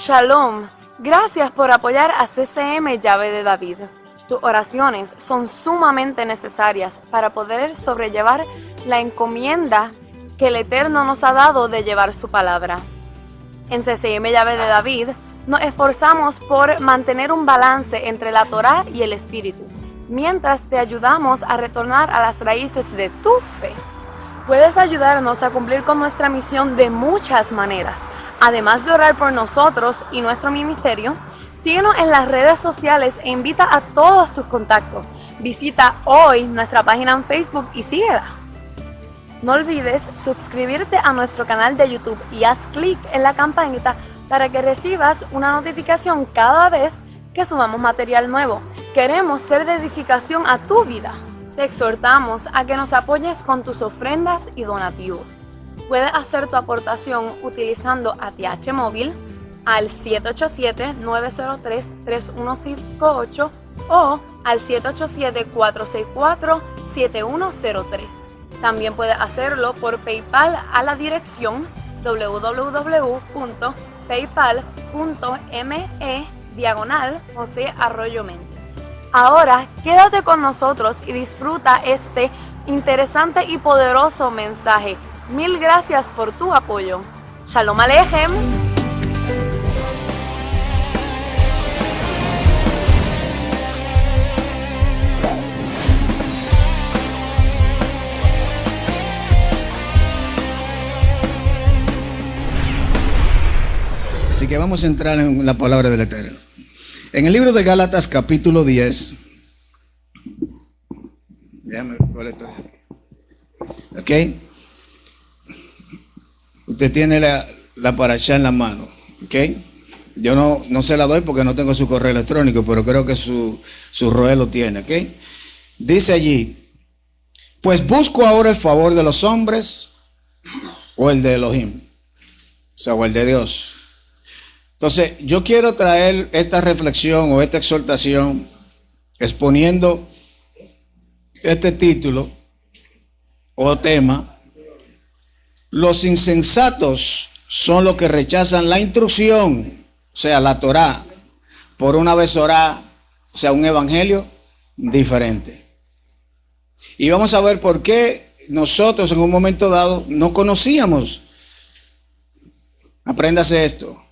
Shalom. Gracias por apoyar a CCM Llave de David. Tus oraciones son sumamente necesarias para poder sobrellevar la encomienda que el Eterno nos ha dado de llevar su palabra. En CCM Llave de David nos esforzamos por mantener un balance entre la Torá y el Espíritu, mientras te ayudamos a retornar a las raíces de tu fe. Puedes ayudarnos a cumplir con nuestra misión de muchas maneras. Además de orar por nosotros y nuestro ministerio, síguenos en las redes sociales e invita a todos tus contactos. Visita hoy nuestra página en Facebook y síguela. No olvides suscribirte a nuestro canal de YouTube y haz clic en la campanita para que recibas una notificación cada vez que subamos material nuevo. Queremos ser de edificación a tu vida. Te exhortamos a que nos apoyes con tus ofrendas y donativos. Puedes hacer tu aportación utilizando ATH Móvil al 787-903-3158 o al 787-464-7103. También puedes hacerlo por PayPal a la dirección www.paypal.me/José Arroyo Méndez. Ahora, quédate con nosotros y disfruta este interesante y poderoso mensaje. Mil gracias por tu apoyo. Shalom Aleichem. Así que vamos a entrar en la palabra del Eterno. En el libro de Gálatas capítulo 10, déjame ver esto. Ok. Usted tiene la parashá en la mano. Ok. Yo no se la doy porque no tengo su correo electrónico, pero creo que su roe lo tiene. Ok. Dice allí: pues busco ahora el favor de los hombres o el de Elohim, o sea, o el de Dios. Entonces, yo quiero traer esta reflexión o esta exhortación exponiendo este título o tema: los insensatos son los que rechazan la instrucción, o sea, la Torá, por una Besorá, o sea, un evangelio diferente. Y vamos a ver por qué nosotros en un momento dado no conocíamos. Apréndase esto: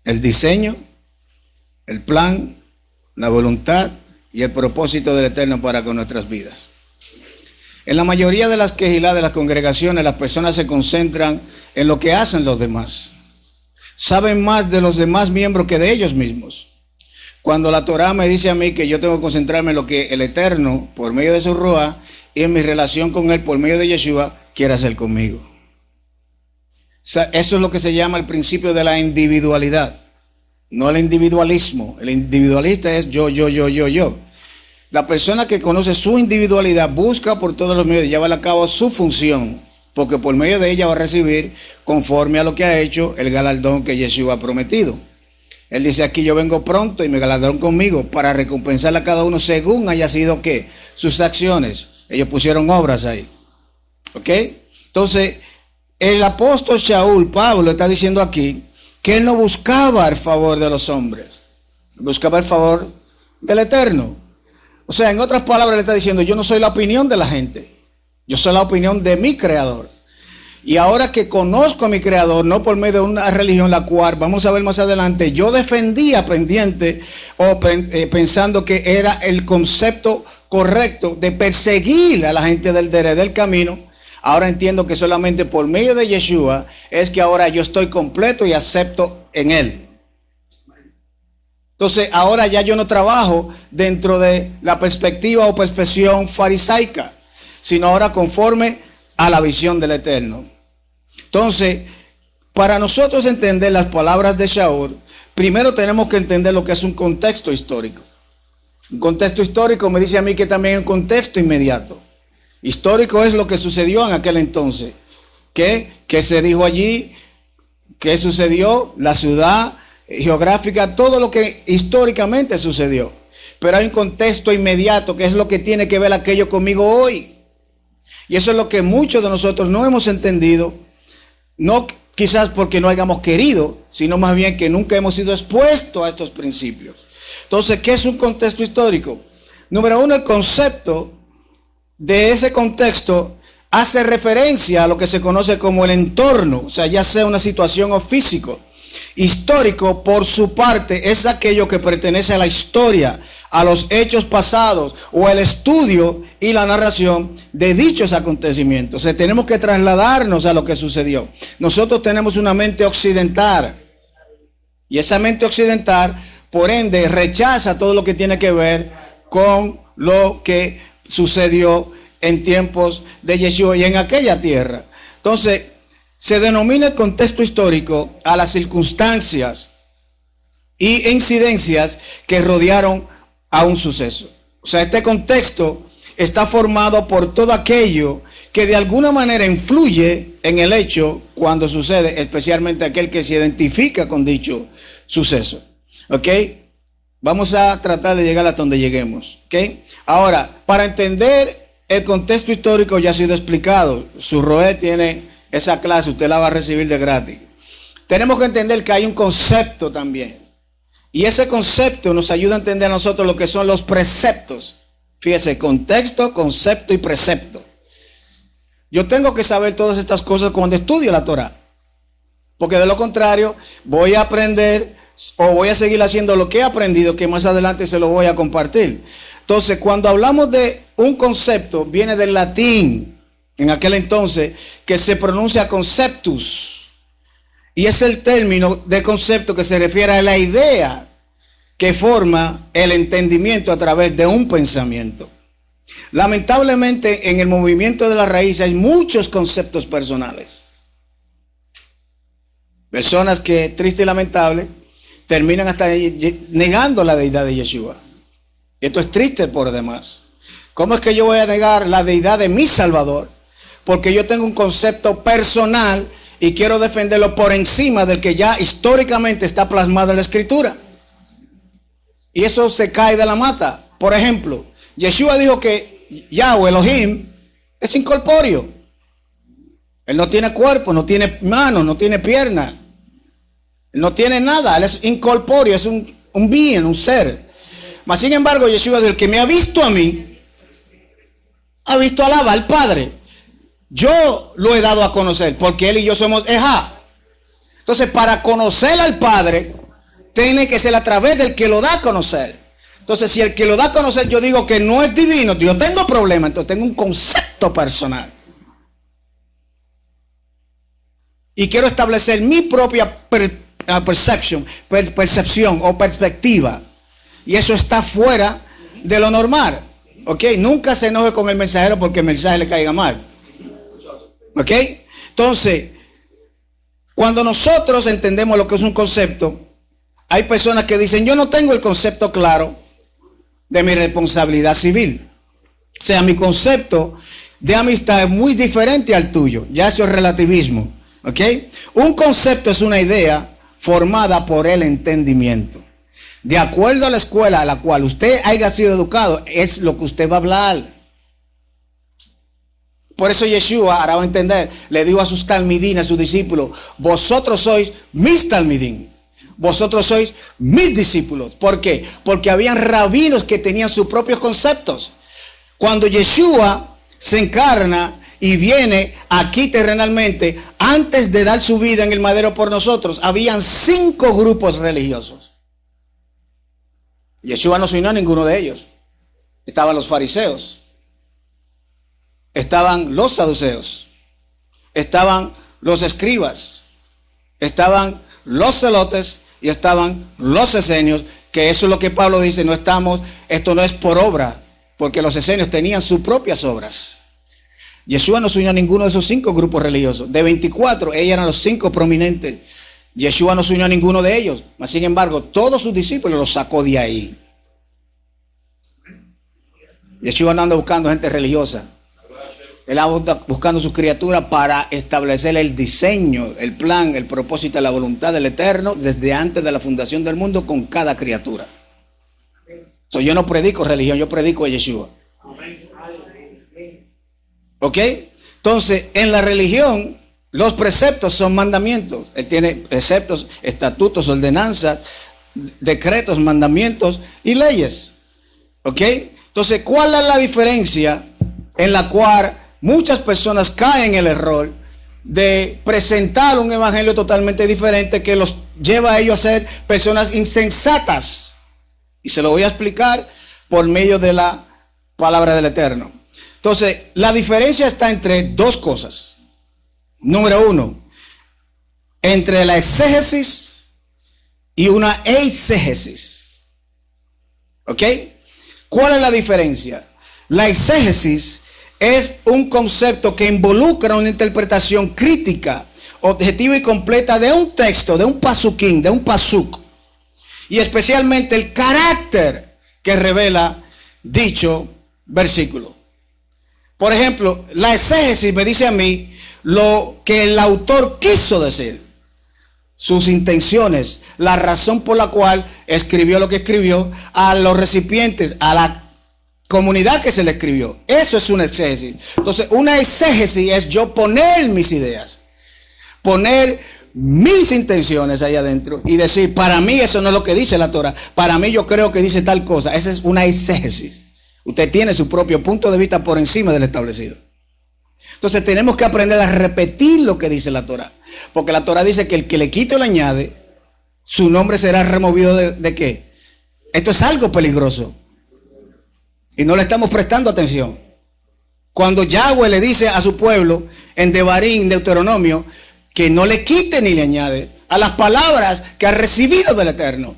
el diseño, el plan, la voluntad y el propósito del Eterno para con nuestras vidas. En la mayoría de las quejilá de las congregaciones, las personas se concentran en lo que hacen los demás. Saben más de los demás miembros que de ellos mismos. Cuando la Torá me dice a mí que yo tengo que concentrarme en lo que el Eterno, por medio de su Ruá, y en mi relación con Él, por medio de Yeshua, quiere hacer conmigo. Eso es lo que se llama el principio de la individualidad, no el individualismo. El individualista es yo. La persona que conoce su individualidad busca por todos los medios llevar a cabo su función, porque por medio de ella va a recibir, conforme a lo que ha hecho, el galardón que Yeshua ha prometido. Él dice aquí: yo vengo pronto y me galardonaron conmigo para recompensarle a cada uno según haya sido ¿qué? Sus acciones. Ellos pusieron obras ahí. ¿Ok? Entonces, el apóstol Shaul, Pablo, está diciendo aquí que él no buscaba el favor de los hombres, buscaba el favor del Eterno. O sea, en otras palabras, le está diciendo: yo no soy la opinión de la gente, yo soy la opinión de mi Creador. Y ahora que conozco a mi Creador, no por medio de una religión, la cual vamos a ver más adelante, yo defendía pendiente o pensando que era el concepto correcto de perseguir a la gente del camino. Ahora entiendo que solamente por medio de Yeshua es que ahora yo estoy completo y acepto en Él. Entonces ahora ya yo no trabajo dentro de la perspectiva o perspección farisaica, sino ahora conforme a la visión del Eterno. Entonces, para nosotros entender las palabras de Shaul, primero tenemos que entender lo que es un contexto histórico. Un contexto histórico me dice a mí que también es un contexto inmediato. Histórico es lo que sucedió en aquel entonces. ¿Qué se dijo allí? ¿Qué sucedió? La ciudad geográfica, todo lo que históricamente sucedió. Pero hay un contexto inmediato que es lo que tiene que ver aquello conmigo hoy. Y eso es lo que muchos de nosotros no hemos entendido. No quizás porque no hayamos querido, sino más bien que nunca hemos sido expuestos a estos principios. Entonces, ¿qué es un contexto histórico? Número uno, el concepto de ese contexto hace referencia a lo que se conoce como el entorno, o sea, ya sea una situación o físico. Histórico, por su parte, es aquello que pertenece a la historia, a los hechos pasados o el estudio y la narración de dichos acontecimientos. O sea, tenemos que trasladarnos a lo que sucedió. Nosotros tenemos una mente occidental y esa mente occidental, por ende, rechaza todo lo que tiene que ver con lo que sucedió en tiempos de Yeshua y en aquella tierra. Entonces, se denomina el contexto histórico a las circunstancias y incidencias que rodearon a un suceso. O sea, este contexto está formado por todo aquello que de alguna manera influye en el hecho cuando sucede, especialmente aquel que se identifica con dicho suceso. ¿Ok? Vamos a tratar de llegar hasta donde lleguemos. ¿Ok? Ahora, para entender el contexto histórico ya ha sido explicado. Su Roé tiene esa clase, usted la va a recibir de gratis. Tenemos que entender que hay un concepto también. Y ese concepto nos ayuda a entender a nosotros lo que son los preceptos. Fíjese, contexto, concepto y precepto. Yo tengo que saber todas estas cosas cuando estudio la Torah. Porque de lo contrario, voy a aprender o voy a seguir haciendo lo que he aprendido, que más adelante se lo voy a compartir. Entonces, cuando hablamos de un concepto, viene del latín, en aquel entonces, que se pronuncia conceptus. Y es el término de concepto que se refiere a la idea que forma el entendimiento a través de un pensamiento. Lamentablemente, en el movimiento de la raíz hay muchos conceptos personales. Personas que, triste y lamentable, terminan hasta negando la deidad de Yeshua. Y esto es triste por demás. ¿Cómo es que yo voy a negar la deidad de mi Salvador? Porque yo tengo un concepto personal y quiero defenderlo por encima del que ya históricamente está plasmado en la Escritura. Y eso se cae de la mata. Por ejemplo, Yeshua dijo que Yahweh, Elohim, es incorpóreo. Él no tiene cuerpo, no tiene manos, no tiene piernas. No tiene nada, él es incorpóreo, es un being, un ser. Mas sin embargo, Yeshua dijo, el que me ha visto a mí, ha visto al Abba, al Padre. Yo lo he dado a conocer, porque él y yo somos Ejá. Entonces, para conocer al Padre, tiene que ser a través del que lo da a conocer. Entonces, si el que lo da a conocer, yo digo que no es divino, yo tengo problema, entonces tengo un concepto personal. Y quiero establecer mi propia percepción o perspectiva. Y eso está fuera de lo normal. ¿Ok? Nunca se enoje con el mensajero porque el mensaje le caiga mal. ¿Ok? Entonces, cuando nosotros entendemos lo que es un concepto, hay personas que dicen, yo no tengo el concepto claro de mi responsabilidad civil. O sea, mi concepto de amistad es muy diferente al tuyo. Ya eso es relativismo. ¿Ok? Un concepto es una idea formada por el entendimiento. De acuerdo a la escuela a la cual usted haya sido educado, es lo que usted va a hablar. Por eso Yeshua, ahora va a entender, le dijo a sus talmidín, a sus discípulos, vosotros sois mis talmidín, vosotros sois mis discípulos. ¿Por qué? Porque habían rabinos que tenían sus propios conceptos. Cuando Yeshua se encarna y viene aquí terrenalmente, antes de dar su vida en el madero por nosotros, habían 5 grupos religiosos. Yeshua no se unió a ninguno de ellos. Estaban los fariseos, estaban los saduceos, estaban los escribas, estaban los celotes y estaban los esenios, que eso es lo que Pablo dice, esto no es por obra, porque los esenios tenían sus propias obras. Yeshua no se unió a ninguno de esos 5 grupos religiosos. De 24, ellos eran los 5 prominentes. Yeshua no se unió a ninguno de ellos. Mas, sin embargo, todos sus discípulos los sacó de ahí. Yeshua no anda buscando gente religiosa. Él anda buscando sus criaturas para establecer el diseño, el plan, el propósito, la voluntad del Eterno desde antes de la fundación del mundo con cada criatura. Yo no predico religión, yo predico a Yeshua. ¿Ok? Entonces, en la religión Los preceptos son mandamientos. Él tiene preceptos, estatutos, ordenanzas, decretos, mandamientos y leyes. ¿Ok? Entonces, ¿cuál es la diferencia en la cual muchas personas caen en el error de presentar un evangelio totalmente diferente que los lleva a ellos a ser personas insensatas? Y se lo voy a explicar por medio de la palabra del Eterno. Entonces, la diferencia está entre dos cosas. Número uno, entre la exégesis y una eisegesis. ¿Ok? ¿Cuál es la diferencia? La exégesis es un concepto que involucra una interpretación crítica, objetiva y completa de un texto, de un pasuquín, de un pasuk, y especialmente el carácter que revela dicho versículo. Por ejemplo, la exégesis me dice a mí lo que el autor quiso decir, sus intenciones, la razón por la cual escribió lo que escribió, a los recipientes, a la comunidad que se le escribió. Eso es una exégesis. Entonces, una exégesis es yo poner mis ideas, poner mis intenciones ahí adentro y decir, para mí eso no es lo que dice la Torah, para mí yo creo que dice tal cosa. Esa es una exégesis. Usted tiene su propio punto de vista por encima del establecido. Entonces tenemos que aprender a repetir lo que dice la Torah, porque la Torah dice que el que le quite o le añade, su nombre será removido ¿de qué? Esto es algo peligroso y no le estamos prestando atención. Cuando Yahweh le dice a su pueblo en Devarim, Deuteronomio, que no le quite ni le añade a las palabras que ha recibido del Eterno.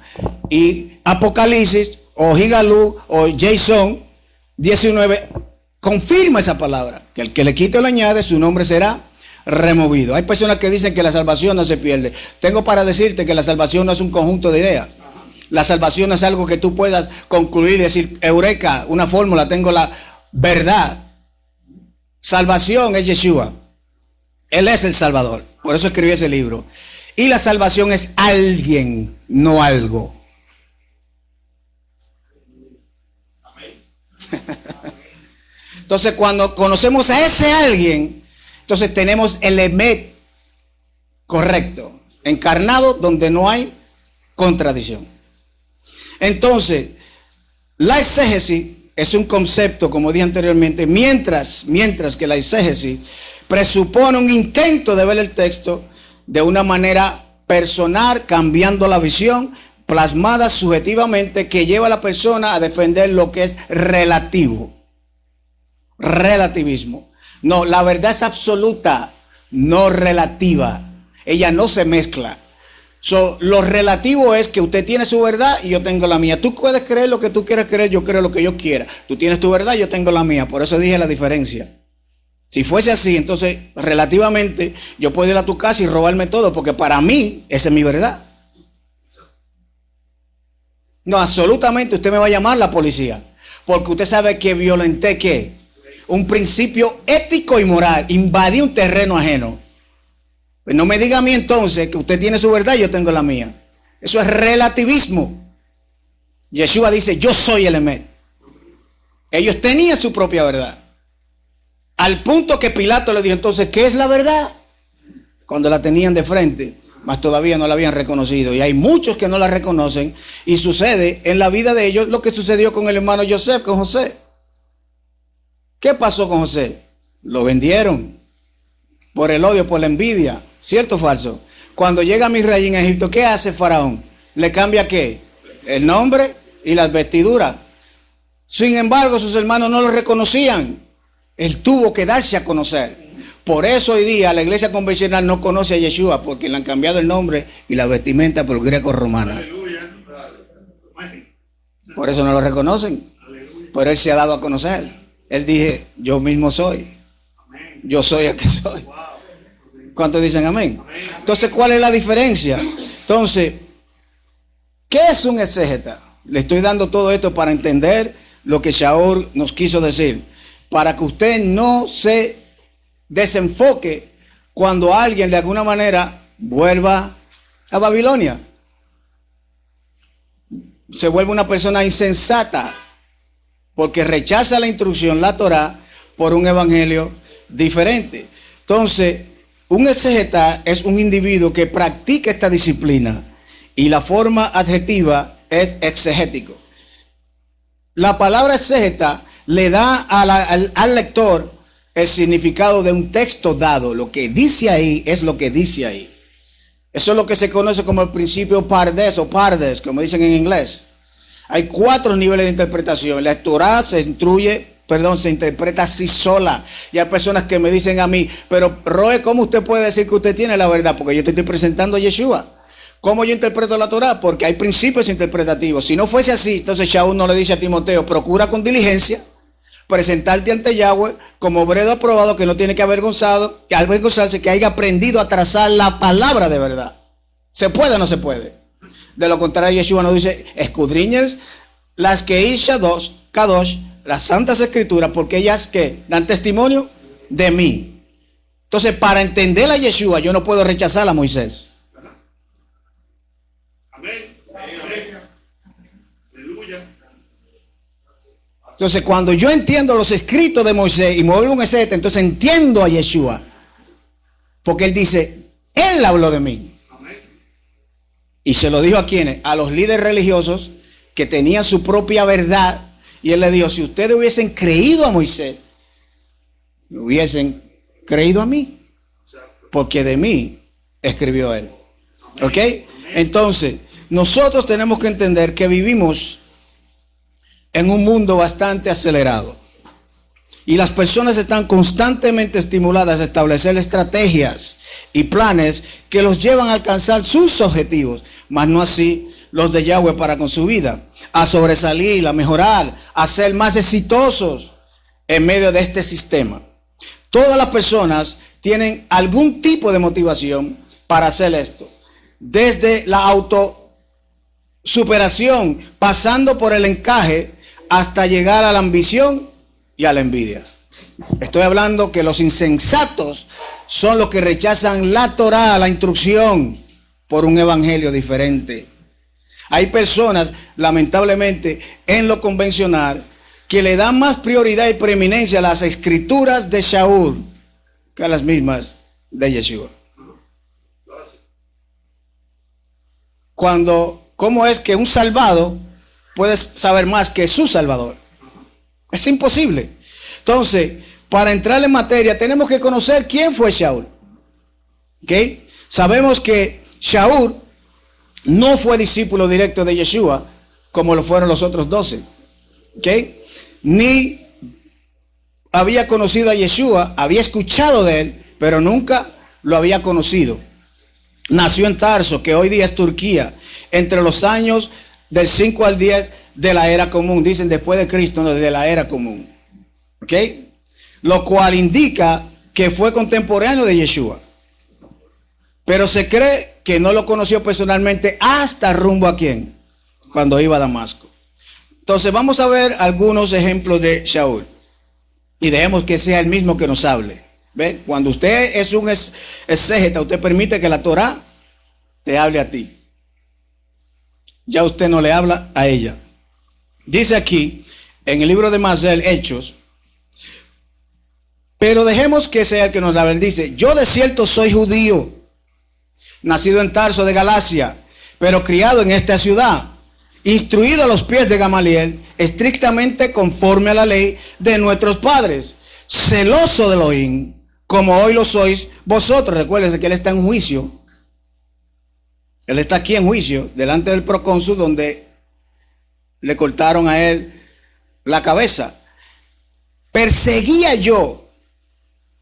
Y Apocalipsis o Higalú o Jason 19 confirma esa palabra, que el que le quite o le añade, su nombre será removido. Hay personas que dicen que la salvación no se pierde. Tengo para decirte que la salvación no es un conjunto de ideas. La salvación es algo que tú puedas concluir y decir, eureka, una fórmula, tengo la verdad. Salvación es Yeshua. Él es el Salvador. Por eso escribí ese libro. Y la salvación es alguien, no algo. Entonces, cuando conocemos a ese alguien, entonces tenemos el emet correcto, encarnado, donde no hay contradicción. Entonces, la exégesis es un concepto, como dije anteriormente, mientras que la exégesis presupone un intento de ver el texto de una manera personal, cambiando la visión, plasmada subjetivamente, que lleva a la persona a defender lo que es relativo. Relativismo. No, la verdad es absoluta, no relativa. Ella no se mezcla. Lo relativo es que usted tiene su verdad y yo tengo la mía. Tú puedes creer lo que tú quieras creer, yo creo lo que yo quiera. Tú tienes tu verdad, yo tengo la mía. Por eso dije la diferencia. Si fuese así, entonces relativamente yo puedo ir a tu casa y robarme todo, porque para mí esa es mi verdad. No, absolutamente usted me va a llamar la policía, porque usted sabe que violenté ¿qué? Un principio ético y moral, invadí un terreno ajeno. Pues no me diga a mí entonces que usted tiene su verdad y yo tengo la mía. Eso es relativismo. Yeshua dice, yo soy el Emet. Ellos tenían su propia verdad. Al punto que Pilato le dijo, entonces, ¿qué es la verdad? Cuando la tenían de frente, mas todavía no la habían reconocido. Y hay muchos que no la reconocen. Y sucede en la vida de ellos lo que sucedió con el hermano Joseph, con José. ¿Qué pasó con José? Lo vendieron por el odio, por la envidia. ¿Cierto o falso? Cuando llega mi rey en Egipto, ¿qué hace Faraón? ¿Le cambia qué? El nombre y las vestiduras. Sin embargo, sus hermanos no lo reconocían. Él tuvo que darse a conocer. Por eso hoy día la iglesia convencional no conoce a Yeshua, porque le han cambiado el nombre y la vestimenta por griegos romanos. Por eso no lo reconocen. Pero él se ha dado a conocer. Él dije, yo mismo soy. Yo soy el que soy. ¿Cuántos dicen amén? Entonces, ¿cuál es la diferencia? Entonces, ¿qué es un exégeta? Le estoy dando todo esto para entender lo que Shaul nos quiso decir. Para que usted no se desenfoque cuando alguien de alguna manera vuelva a Babilonia. Se vuelve una persona insensata porque rechaza la instrucción, la Torah, por un evangelio diferente. Entonces, un exégeta es un individuo que practica esta disciplina y la forma adjetiva es exegético. La palabra exégeta le da al lector el significado de un texto dado. Lo que dice ahí es lo que dice ahí. Eso es lo que se conoce como el principio pardes o pardes, como dicen en inglés. Hay 4 niveles de interpretación. La Torá se interpreta así sola. Y hay personas que me dicen a mí, pero Roe, ¿cómo usted puede decir que usted tiene la verdad? Porque yo te estoy presentando a Yeshua. ¿Cómo yo interpreto la Torá? Porque hay principios interpretativos. Si no fuese así, entonces Shaul no le dice a Timoteo, procura con diligencia presentarte ante Yahweh como obrero aprobado, que no tiene que avergonzarse, que haya aprendido a trazar la palabra de verdad. ¿Se puede o no se puede? De lo contrario, Yeshua nos dice, escudriñes las que Kadosh, las santas escrituras, porque ellas que dan testimonio de mí. Entonces, para entender a Yeshua, yo no puedo rechazar a Moisés. Amén. Amén. Aleluya. Entonces, cuando yo entiendo los escritos de Moisés y me vuelvo un exégeta, entonces entiendo a Yeshua. Porque él dice, él habló de mí. Amén. Y se lo dijo a quienes, a los líderes religiosos que tenían su propia verdad. Y él le dijo, si ustedes hubiesen creído a Moisés, me hubiesen creído a mí. Porque de mí escribió él. ¿Ok? Entonces, nosotros tenemos que entender que vivimos en un mundo bastante acelerado. Y las personas están constantemente estimuladas a establecer estrategias y planes que los llevan a alcanzar sus objetivos, mas no así los de Yahweh para con su vida, a sobresalir, a mejorar, a ser más exitosos en medio de este sistema. Todas las personas tienen algún tipo de motivación para hacer esto, desde la autosuperación, pasando por el encaje, hasta llegar a la ambición y a la envidia. Estoy hablando que los insensatos son los que rechazan la Torá, la instrucción, por un evangelio diferente. Hay personas, lamentablemente, en lo convencional, que le dan más prioridad y preeminencia a las escrituras de Shaul que a las mismas de Yeshua. ¿Cómo es que un salvado puede saber más que su Salvador? Es imposible. Entonces, para entrar en materia, tenemos que conocer quién fue Shaul. ¿Ok? Sabemos que Shaul no fue discípulo directo de Yeshua, como lo fueron los otros 12. ¿Ok? Ni había conocido a Yeshua, había escuchado de él, pero nunca lo había conocido. Nació en Tarso, que hoy día es Turquía, entre los años del 5 al 10 de la era común. Dicen después de Cristo, no, de la era común. ¿Ok? Lo cual indica que fue contemporáneo de Yeshua. Pero se cree que no lo conoció personalmente hasta rumbo a quién, cuando iba a Damasco. Entonces vamos a ver algunos ejemplos de Shaul. Y dejemos que sea el mismo que nos hable. ¿Ve? Cuando usted es un exégeta, usted permite que la Torá te hable a ti. Ya usted no le habla a ella. Dice aquí, en el libro de Masel, Hechos, pero dejemos que sea el que nos hable. Él dice, yo de cierto soy judío, nacido en Tarso de Galacia, pero criado en esta ciudad, instruido a los pies de Gamaliel, estrictamente conforme a la ley de nuestros padres, celoso de Elohim, como hoy lo sois vosotros. Recuérdense que él está en juicio. Él está aquí en juicio, delante del procónsul, donde le cortaron a él la cabeza. Perseguía yo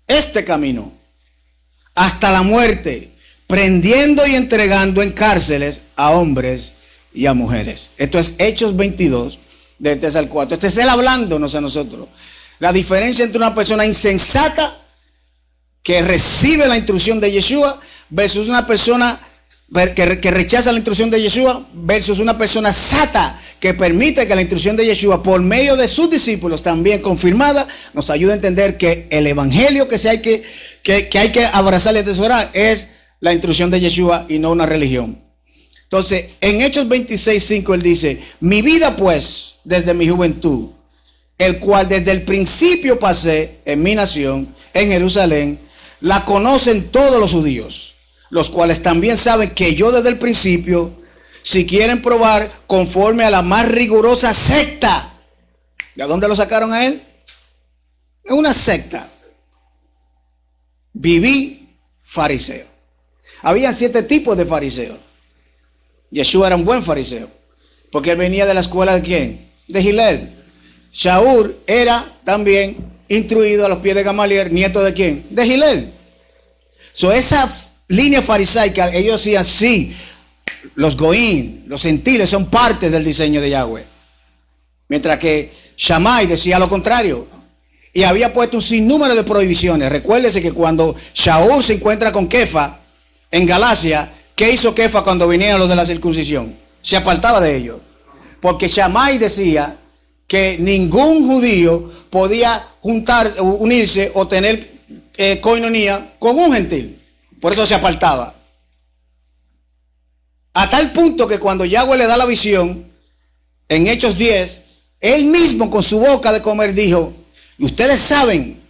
este camino hasta la muerte, prendiendo y entregando en cárceles a hombres y a mujeres. Esto es Hechos 22, de 3 al 4. Este es él hablándonos a nosotros. La diferencia entre una persona insensata que recibe la instrucción de Yeshua versus una persona que rechaza la instrucción de Yeshua versus una persona sata que permite que la instrucción de Yeshua por medio de sus discípulos también confirmada nos ayude a entender que el evangelio que hay que abrazar y atesorar es la instrucción de Yeshua y no una religión. Entonces, en Hechos 26:5 él dice, mi vida pues desde mi juventud, el cual desde el principio pasé en mi nación, en Jerusalén, la conocen todos los judíos, los cuales también saben que yo desde el principio, si quieren probar conforme a la más rigurosa secta, ¿de dónde lo sacaron a él? Es una secta. Viví fariseo. Habían 7 tipos de fariseos. Yeshua era un buen fariseo, porque él venía de la escuela ¿de quién? De Hillel. Shaul era también instruido a los pies de Gamaliel, nieto de quién? De Hillel. Esa línea farisaica, ellos decían, sí, los goín, los gentiles son parte del diseño de Yahweh. Mientras que Shammai decía lo contrario. Y había puesto un sinnúmero de prohibiciones. Recuérdese que cuando Shaul se encuentra con Kefa en Galacia, ¿qué hizo Kefa cuando vinieron los de la circuncisión? Se apartaba de ellos. Porque Shammai decía que ningún judío podía unirse o tener coinonía con un gentil. Por eso se apartaba. A tal punto que cuando Yahweh le da la visión, en Hechos 10, él mismo con su boca de comer dijo, y ustedes saben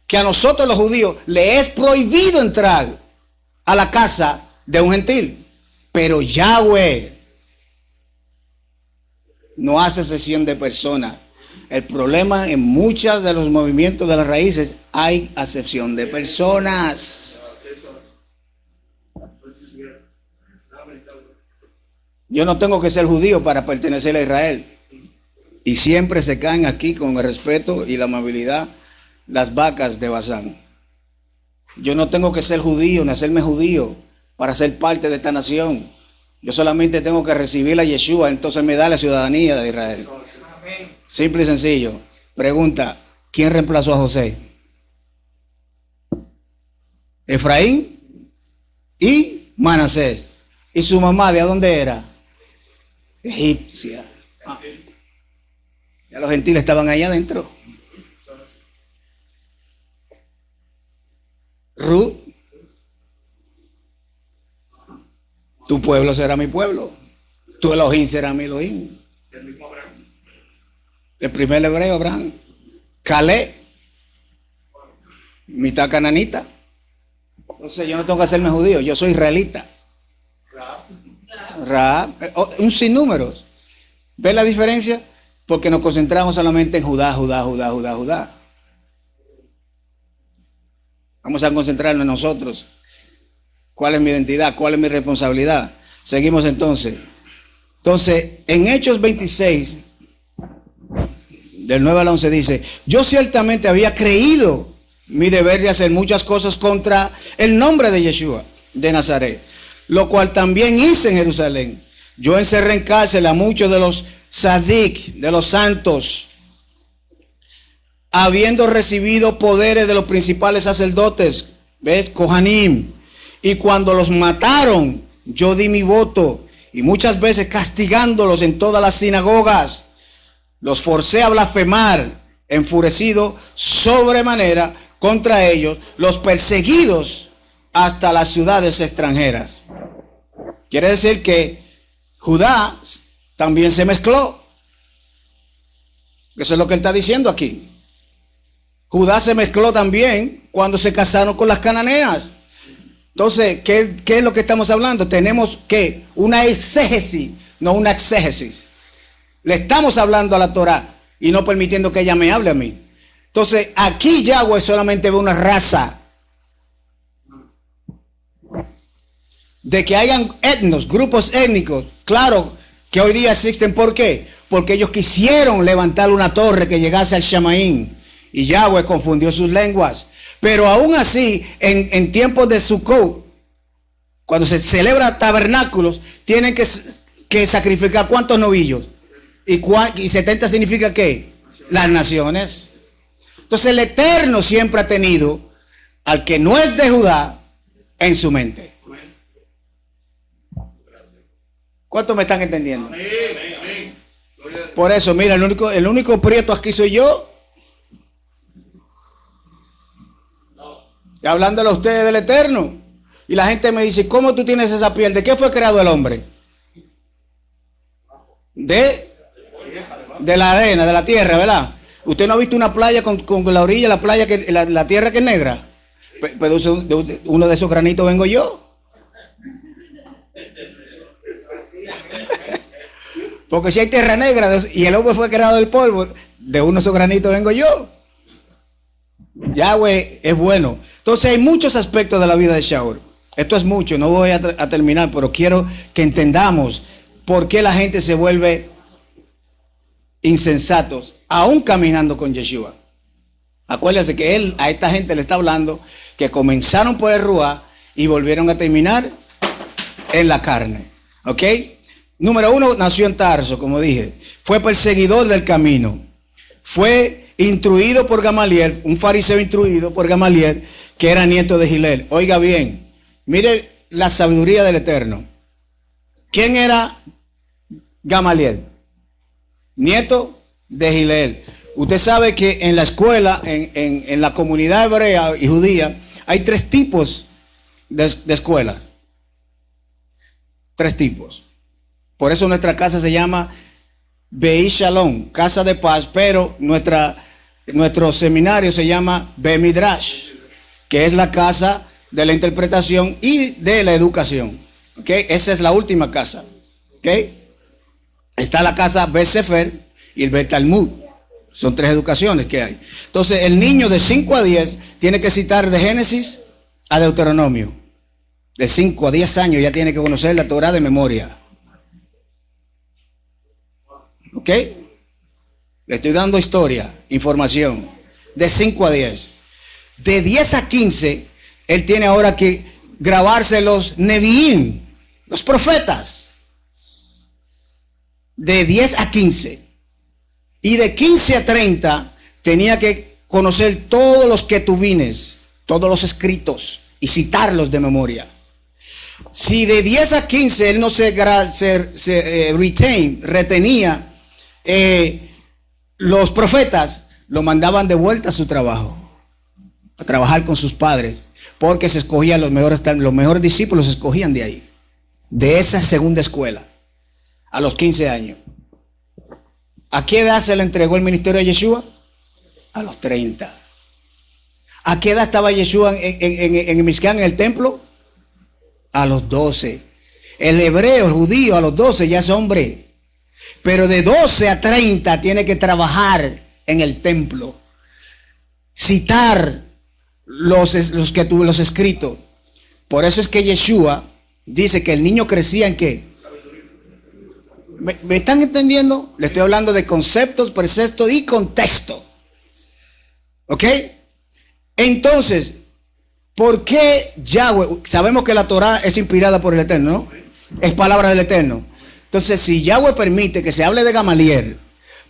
que a nosotros los judíos le es prohibido entrar a la casa de un gentil. Pero Yahweh no hace excepción de personas. El problema en muchos de los movimientos de las raíces hay acepción de personas. Yo no tengo que ser judío para pertenecer a Israel. Y siempre se caen aquí con el respeto y la amabilidad las vacas de Basán. Yo no tengo que ser judío, ni hacerme judío para ser parte de esta nación. Yo solamente tengo que recibir a Yeshua, entonces me da la ciudadanía de Israel. Simple y sencillo. Pregunta, ¿quién reemplazó a José? Efraín y Manasés. ¿Y su mamá de dónde era? Egipcia. Ya los gentiles estaban allá adentro. Ruth, tu pueblo será mi pueblo, tu Elohim será mi Elohim. El primer hebreo, Abraham. Caleb, mitad cananita. Entonces yo no tengo que hacerme judío, yo soy israelita. Rahab, un sinnúmero. ¿Ves la diferencia? Porque nos concentramos solamente en Judá. Vamos a concentrarnos en nosotros. ¿Cuál es mi identidad? ¿Cuál es mi responsabilidad? Seguimos entonces. Entonces, en Hechos 26, del 9 al 11 dice, yo ciertamente había creído mi deber de hacer muchas cosas contra el nombre de Yeshua de Nazaret, lo cual también hice en Jerusalén. Yo encerré en cárcel a muchos de los Sadik, de los santos, habiendo recibido poderes de los principales sacerdotes, ¿ves? Kohanim. Y cuando los mataron, yo di mi voto, y muchas veces castigándolos en todas las sinagogas, los forcé a blasfemar, enfurecido sobremanera contra ellos, los perseguidos hasta las ciudades extranjeras. Quiere decir que Judá también se mezcló. Eso es lo que él está diciendo aquí. Judá se mezcló también cuando se casaron con las cananeas. Entonces, ¿qué es lo que estamos hablando? Tenemos que una exégesis, no una exégesis. Le estamos hablando a la Torá y no permitiendo que ella me hable a mí. Entonces, aquí Yahweh solamente ve una raza. De que hayan etnos, grupos étnicos, claro que hoy día existen. ¿Por qué? Porque ellos quisieron levantar una torre que llegase al Shamaín y Yahweh confundió sus lenguas. Pero aún así, en tiempos de Sukkot, cuando se celebra tabernáculos, tienen que sacrificar ¿cuántos novillos? Y 70 significa ¿qué? Las naciones. Entonces el Eterno siempre ha tenido al que no es de Judá en su mente. ¿Cuántos me están entendiendo? Por eso, mira, el único prieto aquí soy yo. Y hablándole a ustedes del Eterno. Y la gente me dice, ¿cómo tú tienes esa piel? ¿De qué fue creado el hombre? De la arena, de la tierra, ¿verdad? Usted no ha visto una playa con la orilla, la playa la tierra que es negra. Pero uno de esos granitos vengo yo. Porque si hay tierra negra y el hombre fue creado del polvo, de uno de esos granitos vengo yo. Yahweh es bueno. Entonces hay muchos aspectos de la vida de Shaul. Esto es mucho, no voy a terminar, pero quiero que entendamos por qué la gente se vuelve insensatos, aún caminando con Yeshua. Acuérdense que él a esta gente le está hablando que comenzaron por el Ruá y volvieron a terminar en la carne. ¿Ok? Número 1, nació en Tarso, como dije. Fue perseguidor del camino. Fue instruido por Gamaliel, un fariseo instruido por Gamaliel, que era nieto de Gilel. Oiga bien, mire la sabiduría del Eterno. ¿Quién era Gamaliel? Nieto de Gilel. Usted sabe que en la escuela, en la comunidad hebrea y judía, hay 3 tipos de escuelas. 3 tipos. Por eso nuestra casa se llama Be'i Shalom, casa de paz, pero nuestro seminario se llama Be Midrash, que es la casa de la interpretación y de la educación. ¿Okay? Esa es la última casa. ¿Okay? Está la casa Be Sefer y el Be Talmud. Son 3 educaciones que hay. Entonces, el niño de 5 a 10 tiene que citar de Génesis a Deuteronomio. De 5 a 10 años ya tiene que conocer la Torah de memoria. ¿Ok? Le estoy dando historia, información. De 5 a 10. De 10 a 15, él tiene ahora que grabarse los Nevi'im, los profetas. De 10 a 15. Y de 15 a 30 tenía que conocer todos los ketuvines, todos los escritos y citarlos de memoria. Si de 10 a 15 él no retenía los profetas, lo mandaban de vuelta a su trabajo, a trabajar con sus padres, porque se escogían los mejores discípulos, se escogían de ahí, de esa segunda escuela, a los 15 años. ¿A qué edad se le entregó el ministerio a Yeshua? A los 30. ¿A qué edad estaba Yeshua en Mishkan, en el templo? A los 12. El hebreo, el judío, a los 12 ya es hombre. Pero de 12 a 30 tiene que trabajar en el templo. Citar los escritos. Por eso es que Yeshua dice que el niño crecía en ¿qué? ¿Me están entendiendo? Le estoy hablando de conceptos, preceptos y contexto. ¿Ok? Entonces, ¿por qué Yahweh? Sabemos que la Torah es inspirada por el Eterno, ¿no? Es palabra del Eterno. Entonces, si Yahweh permite que se hable de Gamaliel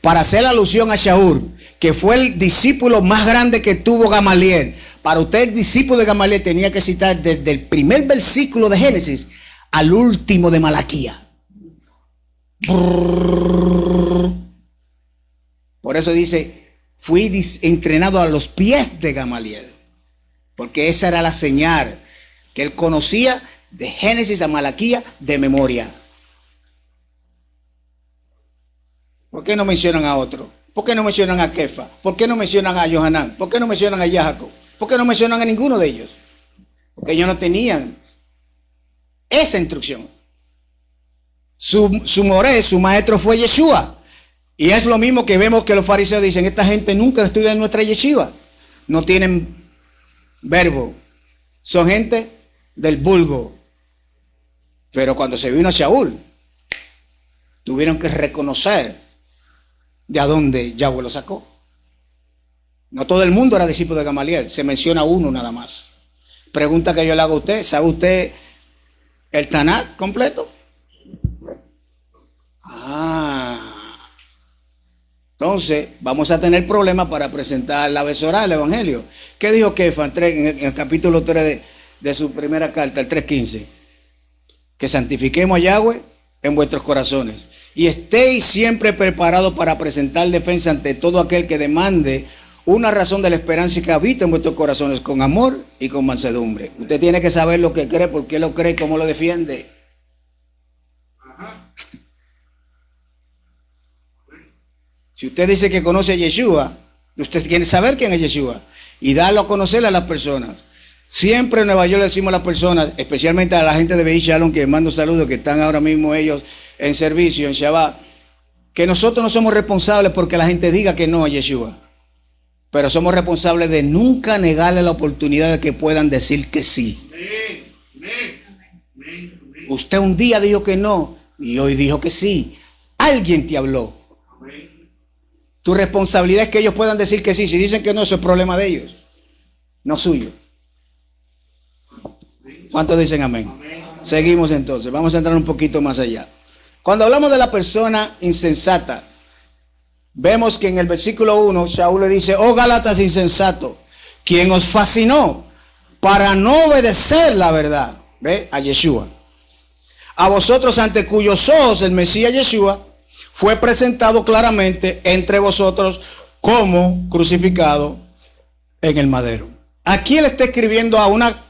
para hacer alusión a Shaul, que fue el discípulo más grande que tuvo Gamaliel, para usted el discípulo de Gamaliel tenía que citar desde el primer versículo de Génesis al último de Malaquía. Por eso dice, fui entrenado a los pies de Gamaliel, porque esa era la señal que él conocía de Génesis a Malaquía de memoria. ¿Por qué no mencionan a otro? ¿Por qué no mencionan a Kefa? ¿Por qué no mencionan a Yohanan? ¿Por qué no mencionan a Jacob? ¿Por qué no mencionan a ninguno de ellos? Porque ellos no tenían esa instrucción. Su moré, su maestro fue Yeshua. Y es lo mismo que vemos que los fariseos dicen, esta gente nunca estudia en nuestra yeshiva. No tienen verbo. Son gente del vulgo. Pero cuando se vino Shaul, tuvieron que reconocer de a dónde Yahweh lo sacó. No todo el mundo era discípulo de Gamaliel. Se menciona uno nada más. Pregunta que yo le hago a usted. ¿Sabe usted el Tanakh completo? Entonces vamos a tener problemas para presentar la Besorá, el Evangelio. ¿Qué dijo Kefa en el capítulo 3 de su primera carta, el 3:15? Que santifiquemos a Yahweh en vuestros corazones y estéis siempre preparados para presentar defensa ante todo aquel que demande una razón de la esperanza que habita en vuestros corazones con amor y con mansedumbre. Usted tiene que saber lo que cree, por qué lo cree y cómo lo defiende. Si usted dice que conoce a Yeshua, usted quiere saber quién es Yeshua y darlo a conocer a las personas. Siempre en Nueva York le decimos a las personas, especialmente a la gente de Beis Shalom, que mando saludos, que están ahora mismo ellos en servicio, en Shabbat, que nosotros no somos responsables porque la gente diga que no a Yeshua, pero somos responsables de nunca negarle la oportunidad de que puedan decir que sí. Usted un día dijo que no y hoy dijo que sí. Alguien te habló. Tu responsabilidad es que ellos puedan decir que sí. Si dicen que no, eso es problema de ellos, no suyo. ¿Cuántos dicen amén? Seguimos entonces, vamos a entrar un poquito más allá. Cuando hablamos de la persona insensata, vemos que en el versículo 1, Shaul le dice: oh Gálatas insensatos, quien os fascinó para no obedecer la verdad, ¿ve? A Yeshua. A vosotros, ante cuyos ojos el Mesías Yeshua fue presentado claramente entre vosotros como crucificado en el madero. Aquí él está escribiendo a una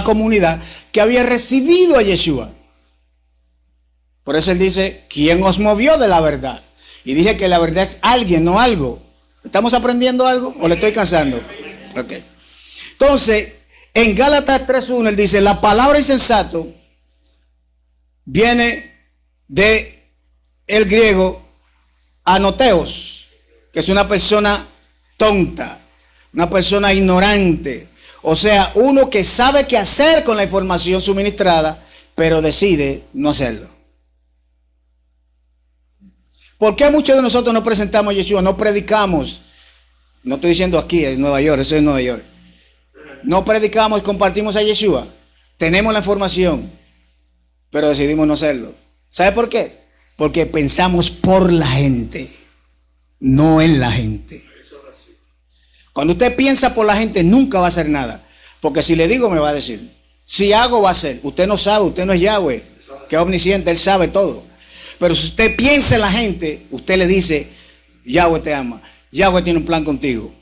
comunidad que había recibido a Yeshua. Por eso él dice: ¿quién os movió de la verdad? Y dije que la verdad es alguien, no algo. ¿Estamos aprendiendo algo o le estoy cansando? Ok. Entonces, en Gálatas 3:1 él dice: la palabra insensato viene de el griego anoteos, que es una persona tonta, una persona ignorante. O sea, uno que sabe qué hacer con la información suministrada, pero decide no hacerlo. ¿Por qué muchos de nosotros no presentamos a Yeshua? No predicamos. No estoy diciendo aquí, en Nueva York, eso es Nueva York. No predicamos, compartimos a Yeshua. Tenemos la información, pero decidimos no hacerlo. ¿Sabe por qué? Porque pensamos por la gente, no en la gente. Cuando usted piensa por la gente, nunca va a hacer nada. Porque si le digo, me va a decir. Si hago, va a hacer. Usted no sabe, usted no es Yahweh, que es omnisciente, Él sabe todo. Pero si usted piensa en la gente, usted le dice: Yahweh te ama, Yahweh tiene un plan contigo.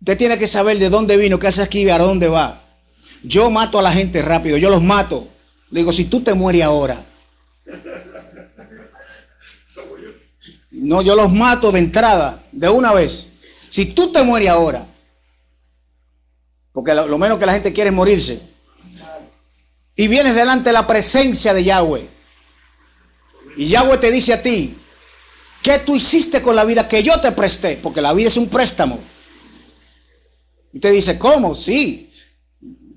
Usted tiene que saber de dónde vino, qué hace aquí y a dónde va. Yo mato a la gente rápido, yo los mato. Le digo: si tú te mueres ahora. No, yo los mato de entrada, de una vez. Si tú te mueres ahora, porque lo menos que la gente quiere es morirse, y vienes delante de la presencia de Yahweh, y Yahweh te dice a ti: ¿qué tú hiciste con la vida que yo te presté? Porque la vida es un préstamo. Y te dice: ¿cómo? Sí.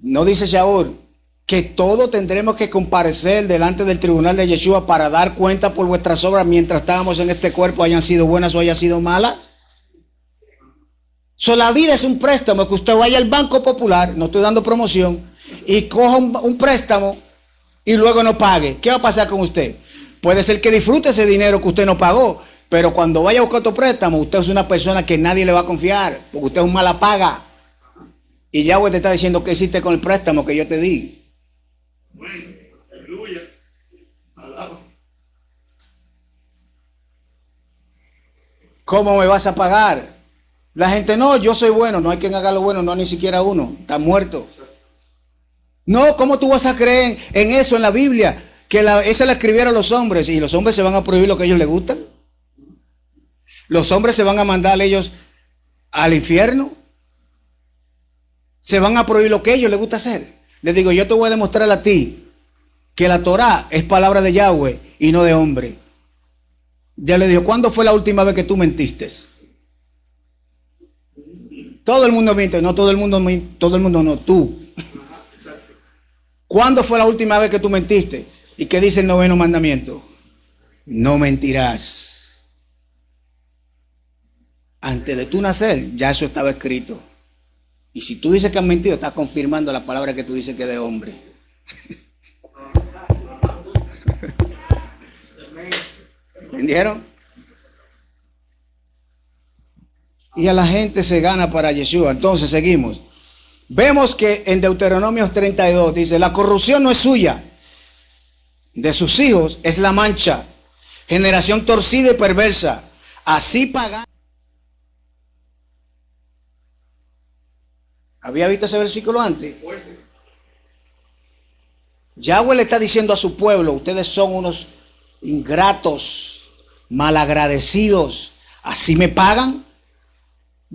No dice Shaul que todos tendremos que comparecer delante del tribunal de Yeshua para dar cuenta por vuestras obras mientras estábamos en este cuerpo, hayan sido buenas o hayan sido malas. La vida es un préstamo, que usted vaya al Banco Popular, no estoy dando promoción, y coja un préstamo y luego no pague. ¿Qué va a pasar con usted? Puede ser que disfrute ese dinero que usted no pagó, pero cuando vaya a buscar otro préstamo, usted es una persona que nadie le va a confiar, porque usted es un mala paga. Y Yahweh te está diciendo: ¿qué hiciste con el préstamo que yo te di? Bueno, aleluya. Alaba. ¿Cómo me vas a pagar? La gente: no, yo soy bueno. No hay quien haga lo bueno, no ni siquiera uno. Está muerto. No, ¿cómo tú vas a creer en eso en la Biblia? Que esa la escribieron los hombres, y los hombres se van a prohibir lo que a ellos les gusta. Los hombres se van a mandar ellos al infierno. Se van a prohibir lo que a ellos les gusta hacer. Les digo: yo te voy a demostrar a ti que la Torá es palabra de Yahweh y no de hombre. Ya le dijo: ¿cuándo fue la última vez que tú mentiste? Todo el mundo miente, no todo el mundo no, tú. ¿Cuándo fue la última vez que tú mentiste? ¿Y qué dice el 9º mandamiento? No mentirás. Antes de tú nacer, ya eso estaba escrito. Y si tú dices que has mentido, estás confirmando la palabra que tú dices que es de hombre. ¿Entendieron? Y a la gente se gana para Yeshua. Entonces seguimos. Vemos que en Deuteronomio 32 dice: la corrupción no es suya, de sus hijos es la mancha, generación torcida y perversa, así pagan. ¿Había visto ese versículo antes? Yahweh le está diciendo a su pueblo: ustedes son unos ingratos, malagradecidos, así me pagan.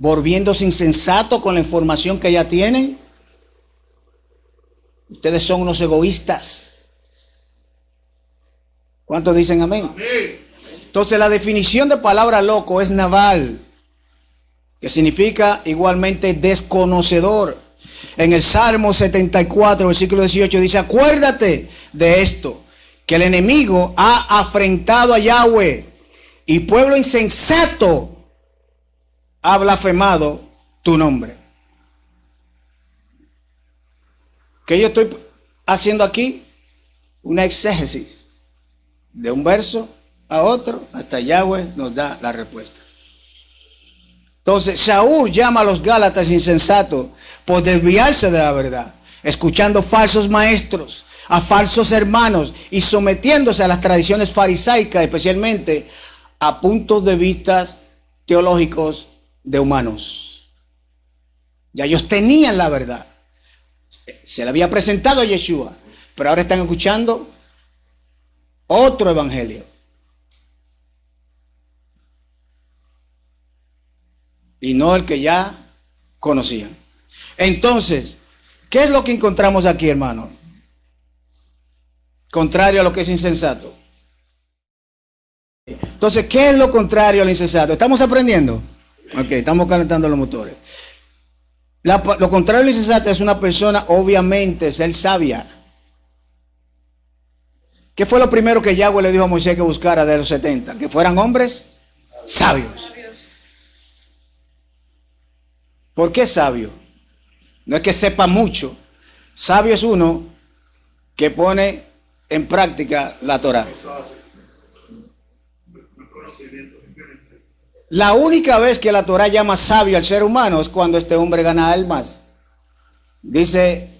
volviéndose insensatos con la información que ya tienen. Ustedes son unos egoístas. ¿Cuántos dicen amén? Amén. Entonces la definición de palabra loco es naval, que significa igualmente desconocedor. En el Salmo 74, versículo 18 dice: acuérdate de esto, que el enemigo ha afrentado a Yahweh y pueblo insensato ha blasfemado tu nombre. ¿Qué yo estoy haciendo aquí? Una exégesis de un verso a otro, hasta Yahweh nos da la respuesta. Entonces Saúl llama a los gálatas insensatos por desviarse de la verdad, escuchando falsos maestros, a falsos hermanos y sometiéndose a las tradiciones farisaicas, especialmente a puntos de vista teológicos de humanos. Ya ellos tenían la verdad, se le había presentado a Yeshua, pero ahora están escuchando otro evangelio. Y no el que ya conocían. Entonces, ¿qué es lo que encontramos aquí, hermano? Contrario a lo que es insensato. Entonces, ¿qué es lo contrario al insensato? ¿Estamos aprendiendo? Ok, estamos calentando los motores. Lo contrario al insensato es una persona, obviamente, ser sabia. ¿Qué fue lo primero que Yahweh le dijo a Moisés que buscara de los 70? Que fueran hombres sabios. ¿Por qué sabio? No es que sepa mucho. Sabio es uno que pone en práctica la Torah. La única vez que la Torah llama sabio al ser humano es cuando este hombre gana almas. Dice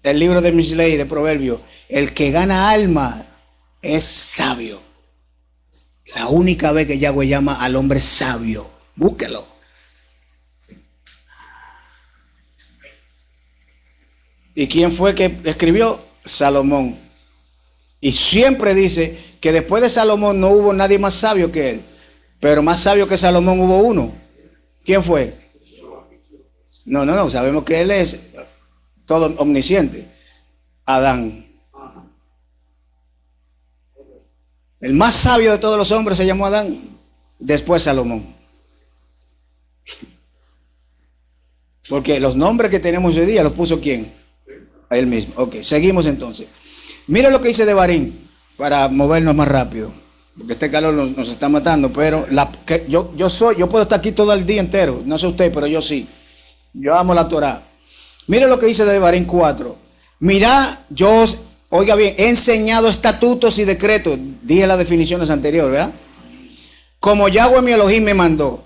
el libro de Mishlei, de Proverbios: el que gana alma es sabio. La única vez que Yahweh llama al hombre sabio. Búsquelo. ¿Y quién fue que escribió? Salomón. Y siempre dice que después de Salomón no hubo nadie más sabio que él. Pero más sabio que Salomón hubo uno. ¿Quién fue? No, sabemos que él es todo omnisciente. Adán. El más sabio de todos los hombres se llamó Adán. Después Salomón. Porque los nombres que tenemos hoy día los puso ¿quién? A él mismo. Ok, seguimos entonces. Mira lo que dice Devarim, para movernos más rápido, porque este calor nos está matando. Pero yo puedo estar aquí todo el día entero. No sé usted, pero yo sí. Yo amo la Torah. Mira lo que dice Devarim 4. Mira, oiga bien, he enseñado estatutos y decretos. Dije las definiciones anteriores, ¿verdad? Como Yahweh mi Elohim me mandó,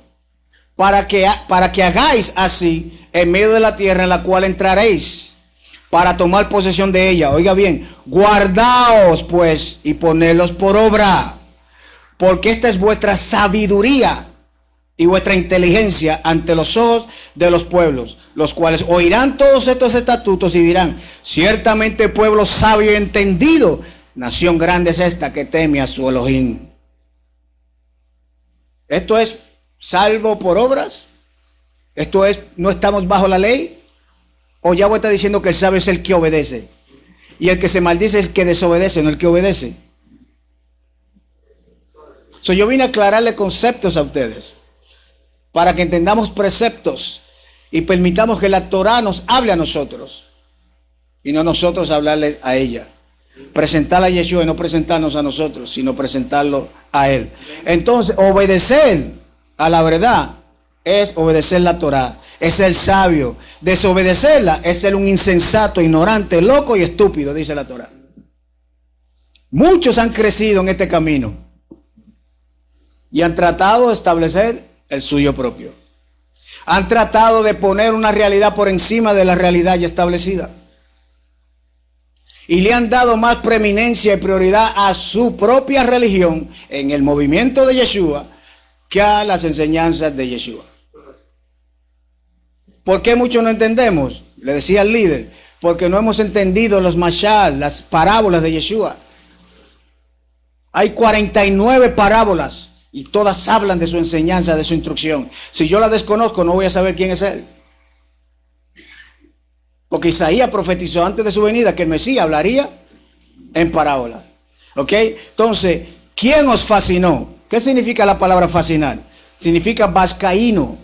para que hagáis así en medio de la tierra en la cual entraréis, para tomar posesión de ella. Oiga bien, guardaos pues y ponedlos por obra, porque esta es vuestra sabiduría y vuestra inteligencia ante los ojos de los pueblos, los cuales oirán todos estos estatutos y dirán: ciertamente pueblo sabio y entendido, nación grande es esta que teme a su Elohim. Esto es salvo por obras. Esto es, no estamos bajo la ley. O Yahweh está diciendo que el sabio es el que obedece, y el que se maldice es el que desobedece, no el que obedece. Yo vine a aclararle conceptos a ustedes, para que entendamos preceptos y permitamos que la Torah nos hable a nosotros, y no nosotros hablarles a ella. Presentarla a Yeshua y no presentarnos a nosotros, sino presentarlo a Él. Entonces, obedecer a la verdad es obedecer la Torah, es ser sabio. Desobedecerla es ser un insensato, ignorante, loco y estúpido, dice la Torah. Muchos han crecido en este camino y han tratado de establecer el suyo propio. Han tratado de poner una realidad por encima de la realidad ya establecida. Y le han dado más preeminencia y prioridad a su propia religión en el movimiento de Yeshua que a las enseñanzas de Yeshua. ¿Por qué muchos no entendemos? Le decía al líder, porque no hemos entendido los mashal, las parábolas de Yeshua. Hay 49 parábolas Y todas hablan de su enseñanza, de su instrucción. Si yo la desconozco, no voy a saber quién es Él. Porque Isaías profetizó antes de su venida que el Mesías hablaría en parábola. ¿Ok? Entonces, ¿quién os fascinó? ¿Qué significa la palabra fascinar? Significa vascaíno.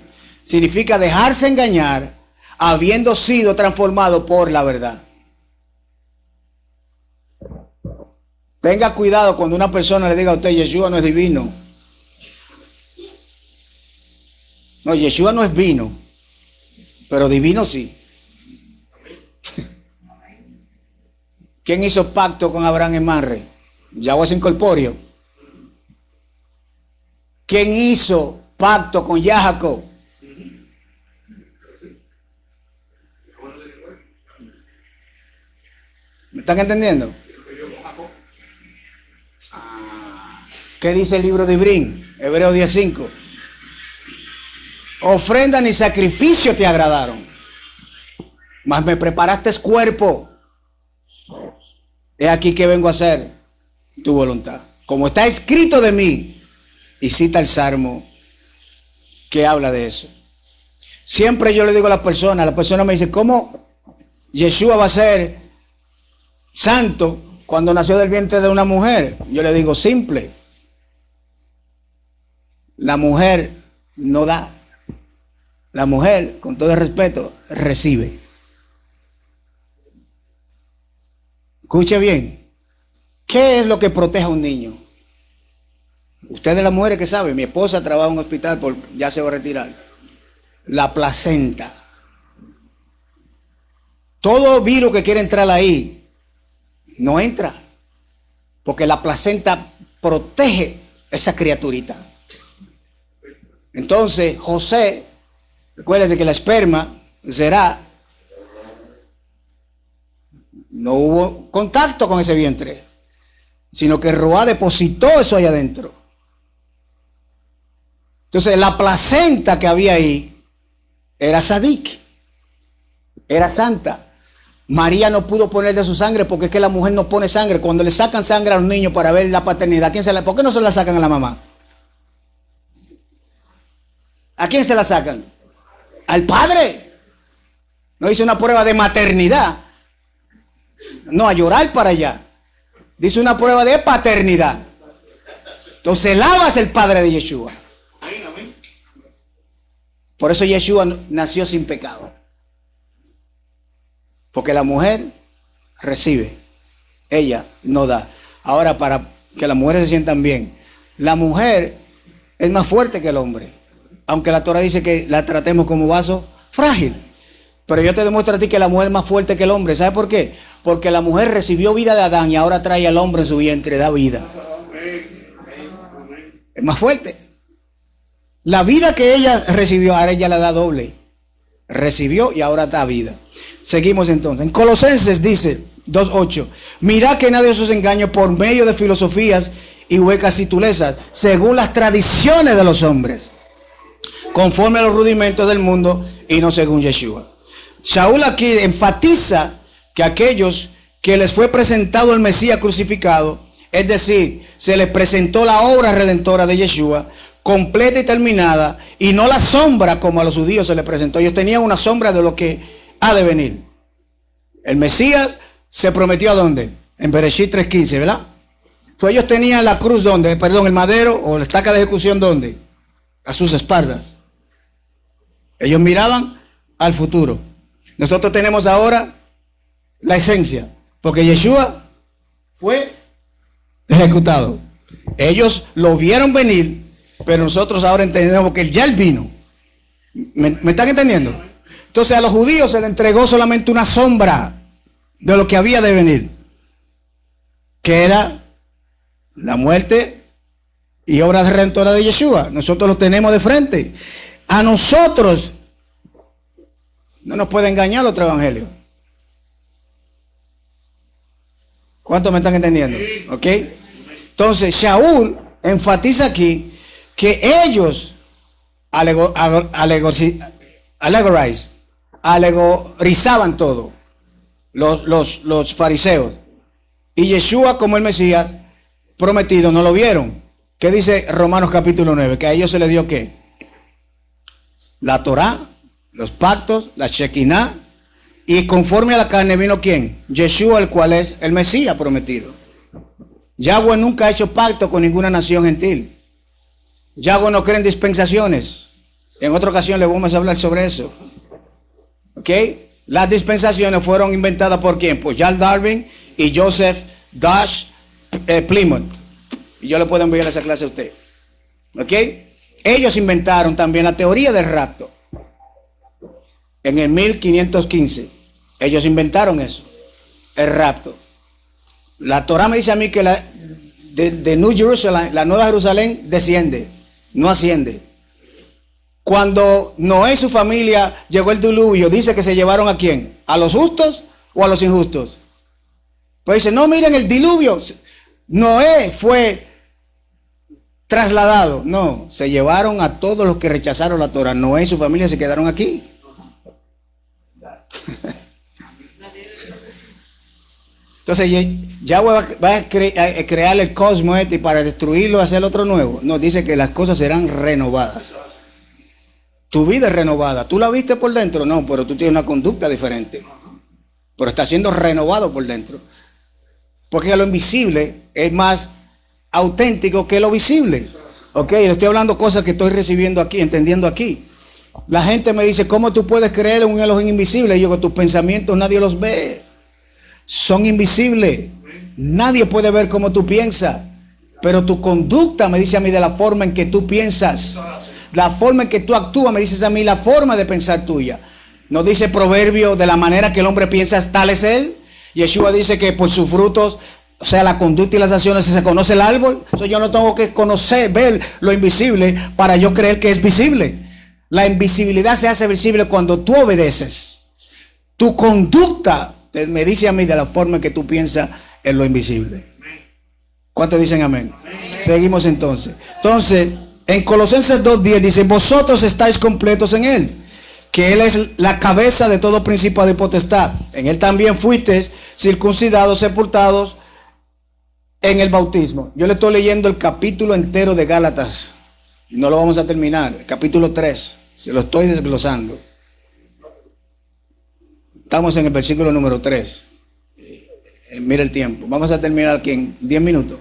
Significa dejarse engañar, habiendo sido transformado por la verdad. Tenga cuidado cuando una persona le diga a usted, Yeshua no es divino. No, Yeshua no es vino, pero divino sí. ¿Quién hizo pacto con Abraham en Manre? Yahweh sin corpóreo. ¿Quién hizo pacto con Jacob? ¿Me están entendiendo? ¿Qué dice el libro de Ibrín? Hebreos 10:5. Ofrenda ni sacrificio te agradaron, mas me preparaste cuerpo. He aquí que vengo a hacer tu voluntad, como está escrito de mí. Y cita el Salmo que habla de eso. Siempre yo le digo a la persona me dice, ¿cómo Yeshua va a ser santo cuando nació del vientre de una mujer? Yo le digo, simple. La mujer no da. La mujer, con todo el respeto, recibe. Escuche bien. ¿Qué es lo que protege a un niño? Ustedes las mujeres que saben, mi esposa trabaja en un hospital, ya se va a retirar. La placenta. Todo virus que quiere entrar ahí, no entra. Porque la placenta protege esa criaturita. Entonces, José, recuérdense que la esperma será, no hubo contacto con ese vientre, sino que Roá depositó eso ahí adentro. Entonces, la placenta que había ahí era sadik, era santa. María no pudo poner de su sangre porque es que la mujer no pone sangre. Cuando le sacan sangre a los niños para ver la paternidad, ¿por qué no se la sacan a la mamá? ¿A quién se la sacan? Al padre. No dice una prueba de maternidad. No, a llorar para allá. Dice una prueba de paternidad. Entonces el Abba es el padre de Yeshua. Por eso Yeshua nació sin pecado. Porque la mujer recibe, ella no da. Ahora, para que las mujeres se sientan bien, la mujer es más fuerte que el hombre. Aunque la Torah dice que la tratemos como vaso frágil. Pero yo te demuestro a ti que la mujer es más fuerte que el hombre. ¿Sabe por qué? Porque la mujer recibió vida de Adán y ahora trae al hombre en su vientre, da vida. Es más fuerte. La vida que ella recibió, ahora ella la da doble. Recibió y ahora da vida. Seguimos entonces. En Colosenses dice 2:8. Mirad que nadie os engañe por medio de filosofías y huecas titulezas, según las tradiciones de los hombres, conforme a los rudimentos del mundo y no según Yeshua. Shaul aquí enfatiza que aquellos que les fue presentado el Mesías crucificado, es decir, se les presentó la obra redentora de Yeshua, completa y terminada, y no la sombra como a los judíos se les presentó. Ellos tenían una sombra de lo que ha de venir. El Mesías se prometió ¿a dónde? En Bereshit 3:15, ¿verdad? Ellos tenían la cruz ¿dónde? El madero o la estaca de ejecución ¿dónde? A sus espaldas. Ellos miraban al futuro. Nosotros tenemos ahora la esencia, porque Yeshua fue ejecutado. Ellos lo vieron venir, pero nosotros ahora entendemos que ya él vino. ¿Me están entendiendo? Entonces a los judíos se les entregó solamente una sombra de lo que había de venir, que era la muerte y obra redentora de Yeshua. Nosotros lo tenemos de frente. A nosotros no nos puede engañar el otro evangelio. ¿Cuántos me están entendiendo? ¿Ok? Entonces Shaul enfatiza aquí que ellos alegorizaban todo, los fariseos, y Yeshua como el Mesías prometido no lo vieron. ¿Qué dice Romanos capítulo 9? Que a ellos se les dio ¿qué? La Torá, los pactos, la Shekinah, y conforme a la carne vino ¿quién? Yeshua, el cual es el Mesías prometido. Yahweh nunca ha hecho pacto con ninguna nación gentil. Yahweh no cree en dispensaciones. En otra ocasión le vamos a hablar sobre eso. ¿Ok? Las dispensaciones fueron inventadas por ¿quién? Por Charles Darwin y Joseph Dash Plymouth. Y yo le puedo enviar esa clase a usted. ¿Ok? Ellos inventaron también la teoría del rapto. En el 1515. Ellos inventaron eso. El rapto. La Torá me dice a mí que de New Jerusalem, la Nueva Jerusalén, desciende, no asciende. Cuando Noé y su familia llegó el diluvio, dice que se llevaron ¿a quién? ¿A los justos o a los injustos? Pues dice, no, miren el diluvio. Noé fue trasladado. No, se llevaron a todos los que rechazaron la Torá. Noé y su familia se quedaron aquí. Entonces ya va a crear el cosmos y para destruirlo hacer otro nuevo. No, dice que las cosas serán renovadas. Tu vida es renovada. ¿Tú la viste por dentro? No, pero tú tienes una conducta diferente. Pero está siendo renovado por dentro. Porque lo invisible es más auténtico que lo visible. Ok, le estoy hablando cosas que estoy recibiendo aquí, entendiendo aquí. La gente me dice, ¿cómo tú puedes creer en un Elohim invisible? Y yo, con tus pensamientos nadie los ve. Son invisibles. Nadie puede ver cómo tú piensas. Pero tu conducta me dice a mí de la forma en que tú piensas. La forma en que tú actúas me dices a mí la forma de pensar tuya. Nos dice Proverbio, de la manera que el hombre piensa, tal es él. Yeshua dice que por sus frutos, o sea, la conducta y las acciones, se conoce el árbol. Entonces yo no tengo que conocer, ver lo invisible para yo creer que es visible. La invisibilidad se hace visible cuando tú obedeces. Tu conducta me dice a mí de la forma en que tú piensas en lo invisible. ¿Cuántos dicen amén? Seguimos entonces. Entonces, en Colosenses 2:10 dice, vosotros estáis completos en él, que él es la cabeza de todo principado y potestad. En él también fuisteis circuncidados, sepultados en el bautismo. Yo le estoy leyendo el capítulo entero de Gálatas. No lo vamos a terminar. El capítulo 3. Se lo estoy desglosando. Estamos en el versículo número 3. Mira el tiempo. Vamos a terminar aquí en 10 minutos.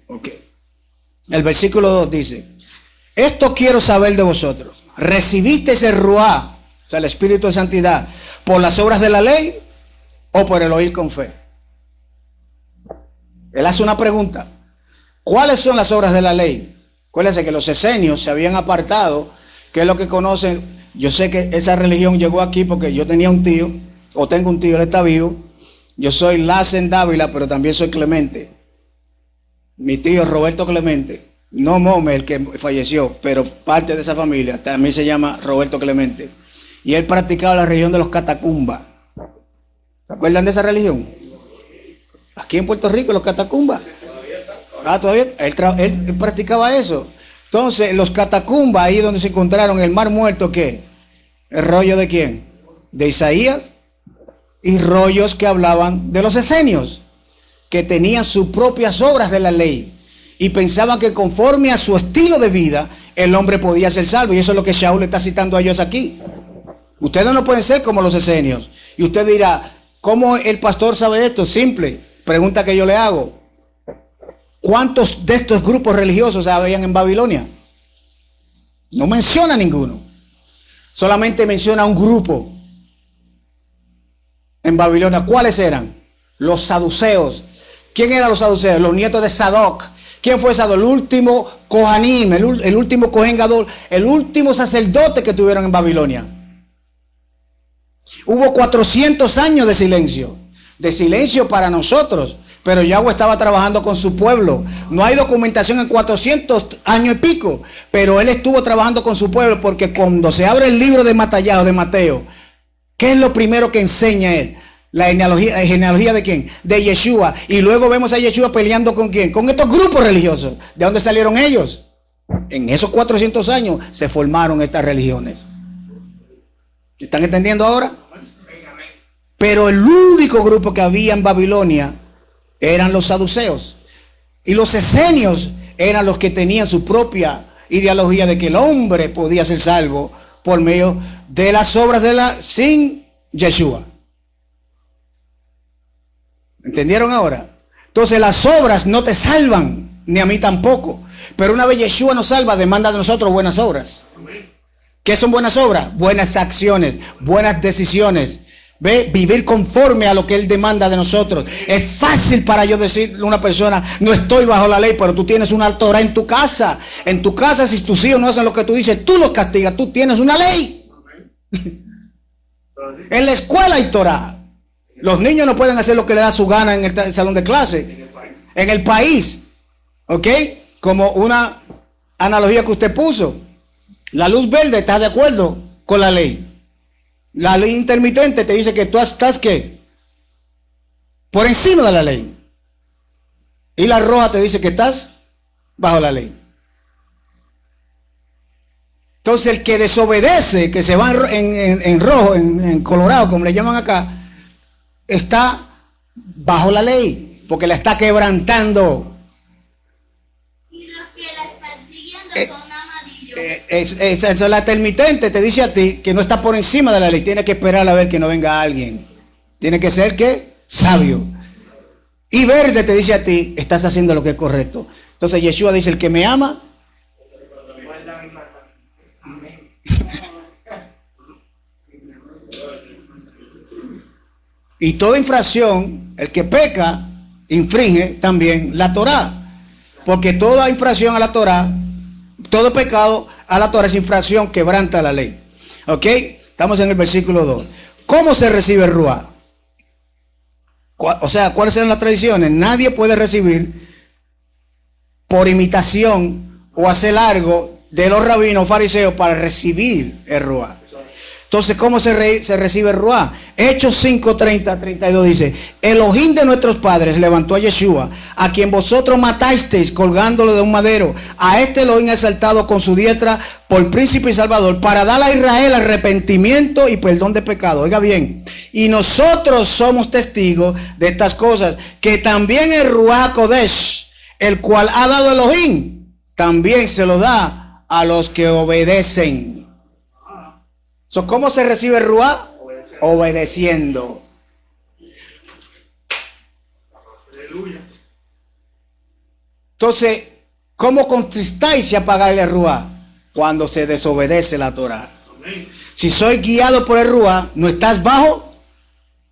Ok. El versículo 2 dice, esto quiero saber de vosotros. ¿Recibisteis el Ruá, o sea, el Espíritu de Santidad, por las obras de la ley o por el oír con fe? Él hace una pregunta. ¿Cuáles son las obras de la ley? Acuérdense que los esenios se habían apartado, que es lo que conocen. Yo sé que esa religión llegó aquí porque yo tenía un tío, o tengo un tío, él está vivo. Yo soy Lacen Dávila, pero también soy Clemente. Mi tío Roberto Clemente, no Mome, el que falleció, pero parte de esa familia, también se llama Roberto Clemente. Y él practicaba la religión de los catacumbas. ¿Se acuerdan de esa religión? Aquí en Puerto Rico, los catacumbas. Ah, todavía, él practicaba eso. Entonces, los catacumbas, ahí donde se encontraron el Mar Muerto, ¿qué? ¿El rollo de quién? De Isaías. Y rollos que hablaban de los esenios, que tenían sus propias obras de la ley. Y pensaban que conforme a su estilo de vida, el hombre podía ser salvo. Y eso es lo que Shaul está citando a ellos aquí. Ustedes no pueden ser como los esenios. Y usted dirá, ¿cómo el pastor sabe esto? Simple. Pregunta que yo le hago. ¿Cuántos de estos grupos religiosos habían en Babilonia? No menciona ninguno. Solamente menciona un grupo en Babilonia. ¿Cuáles eran? Los saduceos. ¿Quién eran los saduceos? Los nietos de Sadoc. ¿Quién fue Sadoc? El último Kohanim, el último Kohen Gadol, el último sacerdote que tuvieron en Babilonia. Hubo 400 años de silencio para nosotros. Pero Yahweh estaba trabajando con su pueblo. No hay documentación en 400 años y pico. Pero él estuvo trabajando con su pueblo, porque cuando se abre el libro de Matallado, de Mateo, ¿qué es lo primero que enseña él? La genealogía ¿de quién? De Yeshua. Y luego vemos a Yeshua peleando ¿con quién? Con estos grupos religiosos. ¿De dónde salieron ellos? En esos 400 años se formaron estas religiones. ¿Están entendiendo ahora? Pero el único grupo que había en Babilonia eran los saduceos. Y los esenios eran los que tenían su propia ideología de que el hombre podía ser salvo por medio de las obras sin Yeshua. ¿Entendieron ahora? Entonces las obras no te salvan, ni a mí tampoco. Pero una vez Yeshua nos salva, demanda de nosotros buenas obras. ¿Qué son buenas obras? Buenas acciones, buenas decisiones. ¿Ve? Vivir conforme a lo que Él demanda de nosotros. Es fácil para yo decirle a una persona, no estoy bajo la ley, pero tú tienes una Torah en tu casa. En tu casa, si tus hijos no hacen lo que tú dices, tú los castigas, tú tienes una ley. En la escuela hay Torah. Los niños no pueden hacer lo que les da su gana en el salón de clase. En el país. ¿Ok? Como una analogía que usted puso. La luz verde está de acuerdo con la ley. La ley intermitente te dice que tú estás ¿qué? Por encima de la ley. Y la roja te dice que estás bajo la ley. Entonces el que desobedece, que se va en rojo, en colorado, como le llaman acá, está bajo la ley, porque la está quebrantando. Y los que la están siguiendo son amarillos. Esa la intermitente te dice a ti que no está por encima de la ley. Tiene que esperar a ver que no venga alguien. Tiene que ser ¿qué? Sabio. Y verde te dice a ti, estás haciendo lo que es correcto. Entonces Yeshua dice, el que me ama, y toda infracción, el que peca, infringe también la Torá. Porque toda infracción a la Torá, todo pecado a la Torá es infracción, quebranta la ley. ¿Ok? Estamos en el versículo 2. ¿Cómo se recibe el Ruá? O sea, ¿cuáles son las tradiciones? Nadie puede recibir por imitación o hacer algo de los rabinos fariseos para recibir el Ruá. Entonces, ¿cómo se recibe el Ruá? Hechos 5:30-32 dice, Elohim de nuestros padres levantó a Yeshua, a quien vosotros matasteis colgándolo de un madero. A este Elohim ha exaltado con su diestra por príncipe y salvador, para dar a Israel arrepentimiento y perdón de pecado. Oiga bien, y nosotros somos testigos de estas cosas, que también el Ruá Kodesh, el cual ha dado Elohim, también se lo da a los que obedecen. ¿Cómo se recibe el Ruá? Obedeciendo. Entonces, ¿cómo contristáis y apagáis el Ruá? Cuando se desobedece la Torá. Si soy guiado por el Ruá, no estás bajo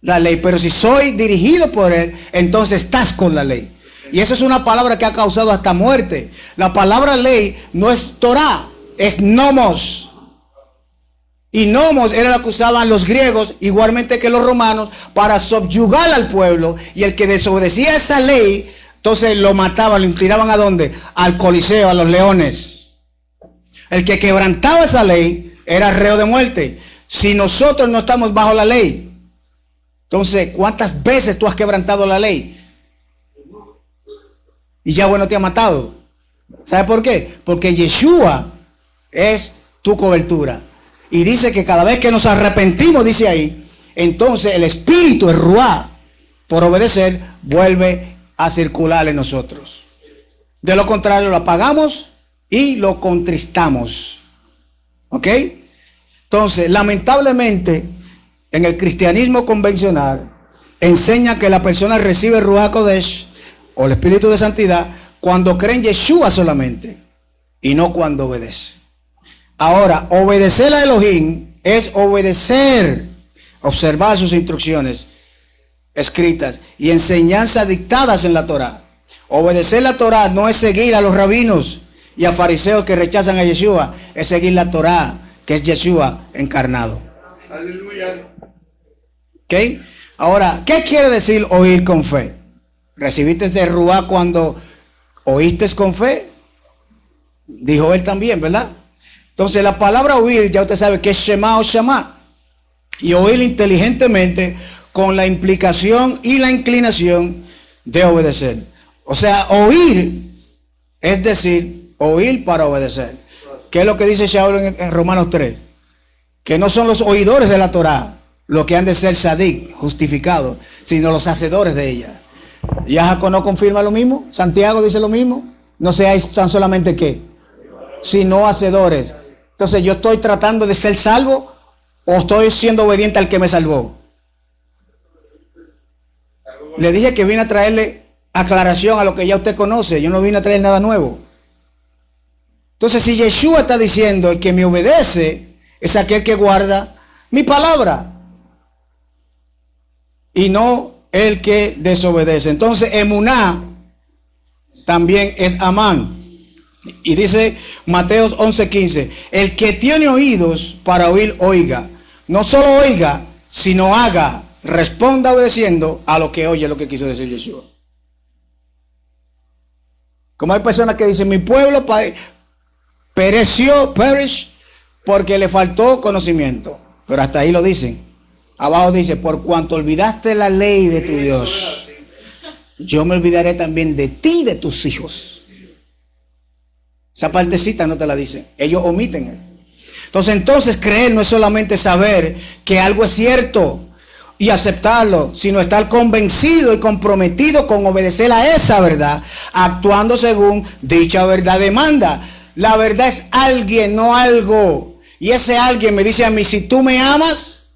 la ley, pero si soy dirigido por él, entonces estás con la ley. Y eso es una palabra que ha causado hasta muerte. La palabra ley no es Torá, es nomos. Y nomos era la que usaban los griegos, igualmente que los romanos, para subyugar al pueblo. Y el que desobedecía esa ley, entonces lo mataban, lo tiraban ¿a dónde? Al Coliseo, a los leones. El que quebrantaba esa ley era reo de muerte. Si nosotros no estamos bajo la ley, entonces, ¿cuántas veces tú has quebrantado la ley? Y Yahweh no te ha matado. ¿Sabe por qué? Porque Yeshua es tu cobertura. Y dice que cada vez que nos arrepentimos, dice ahí, entonces el espíritu, el Ruá, por obedecer, vuelve a circular en nosotros. De lo contrario, lo apagamos y lo contristamos. ¿Ok? Entonces, lamentablemente, en el cristianismo convencional, enseña que la persona recibe el Ruá Kodesh, o el espíritu de santidad, cuando cree en Yeshua solamente, y no cuando obedece. Ahora, obedecer a Elohim es obedecer, observar sus instrucciones escritas y enseñanzas dictadas en la Torá. Obedecer la Torá no es seguir a los rabinos y a fariseos que rechazan a Yeshua, es seguir la Torá, que es Yeshua encarnado. Aleluya. ¿Ok? Ahora, ¿qué quiere decir oír con fe? ¿Recibiste de Ruá cuando oíste con fe? Dijo él también, ¿verdad? Entonces la palabra oír, ya usted sabe que es Shema o Shama. Y oír inteligentemente con la implicación y la inclinación de obedecer. O sea, oír es decir, oír para obedecer. ¿Qué es lo que dice Shaul en Romanos 3? Que no son los oidores de la Torá los que han de ser sadik, justificados, sino los hacedores de ella. ¿Y Jacob no confirma lo mismo? ¿Santiago dice lo mismo? No seáis tan solamente ¿qué? Sino hacedores. Entonces, ¿yo estoy tratando de ser salvo o estoy siendo obediente al que me salvó? Le dije que vine a traerle aclaración a lo que ya usted conoce. Yo no vine a traer nada nuevo. Entonces, si Yeshua está diciendo, el que me obedece es aquel que guarda mi palabra y no el que desobedece. Entonces, emuná también es amán. Y dice Mateo 11:15, el que tiene oídos para oír, oiga. No solo oiga, sino haga, responda obedeciendo a lo que oye, lo que quiso decir Yeshua. Como hay personas que dicen, mi pueblo perish, porque le faltó conocimiento. Pero hasta ahí lo dicen. Abajo dice, por cuanto olvidaste la ley de tu Dios, yo me olvidaré también de ti y de tus hijos. Esa partecita no te la dicen. Ellos omiten. Entonces creer no es solamente saber que algo es cierto y aceptarlo, sino estar convencido y comprometido con obedecer a esa verdad, actuando según dicha verdad demanda. La verdad es alguien, no algo. Y ese alguien me dice a mí, si tú me amas,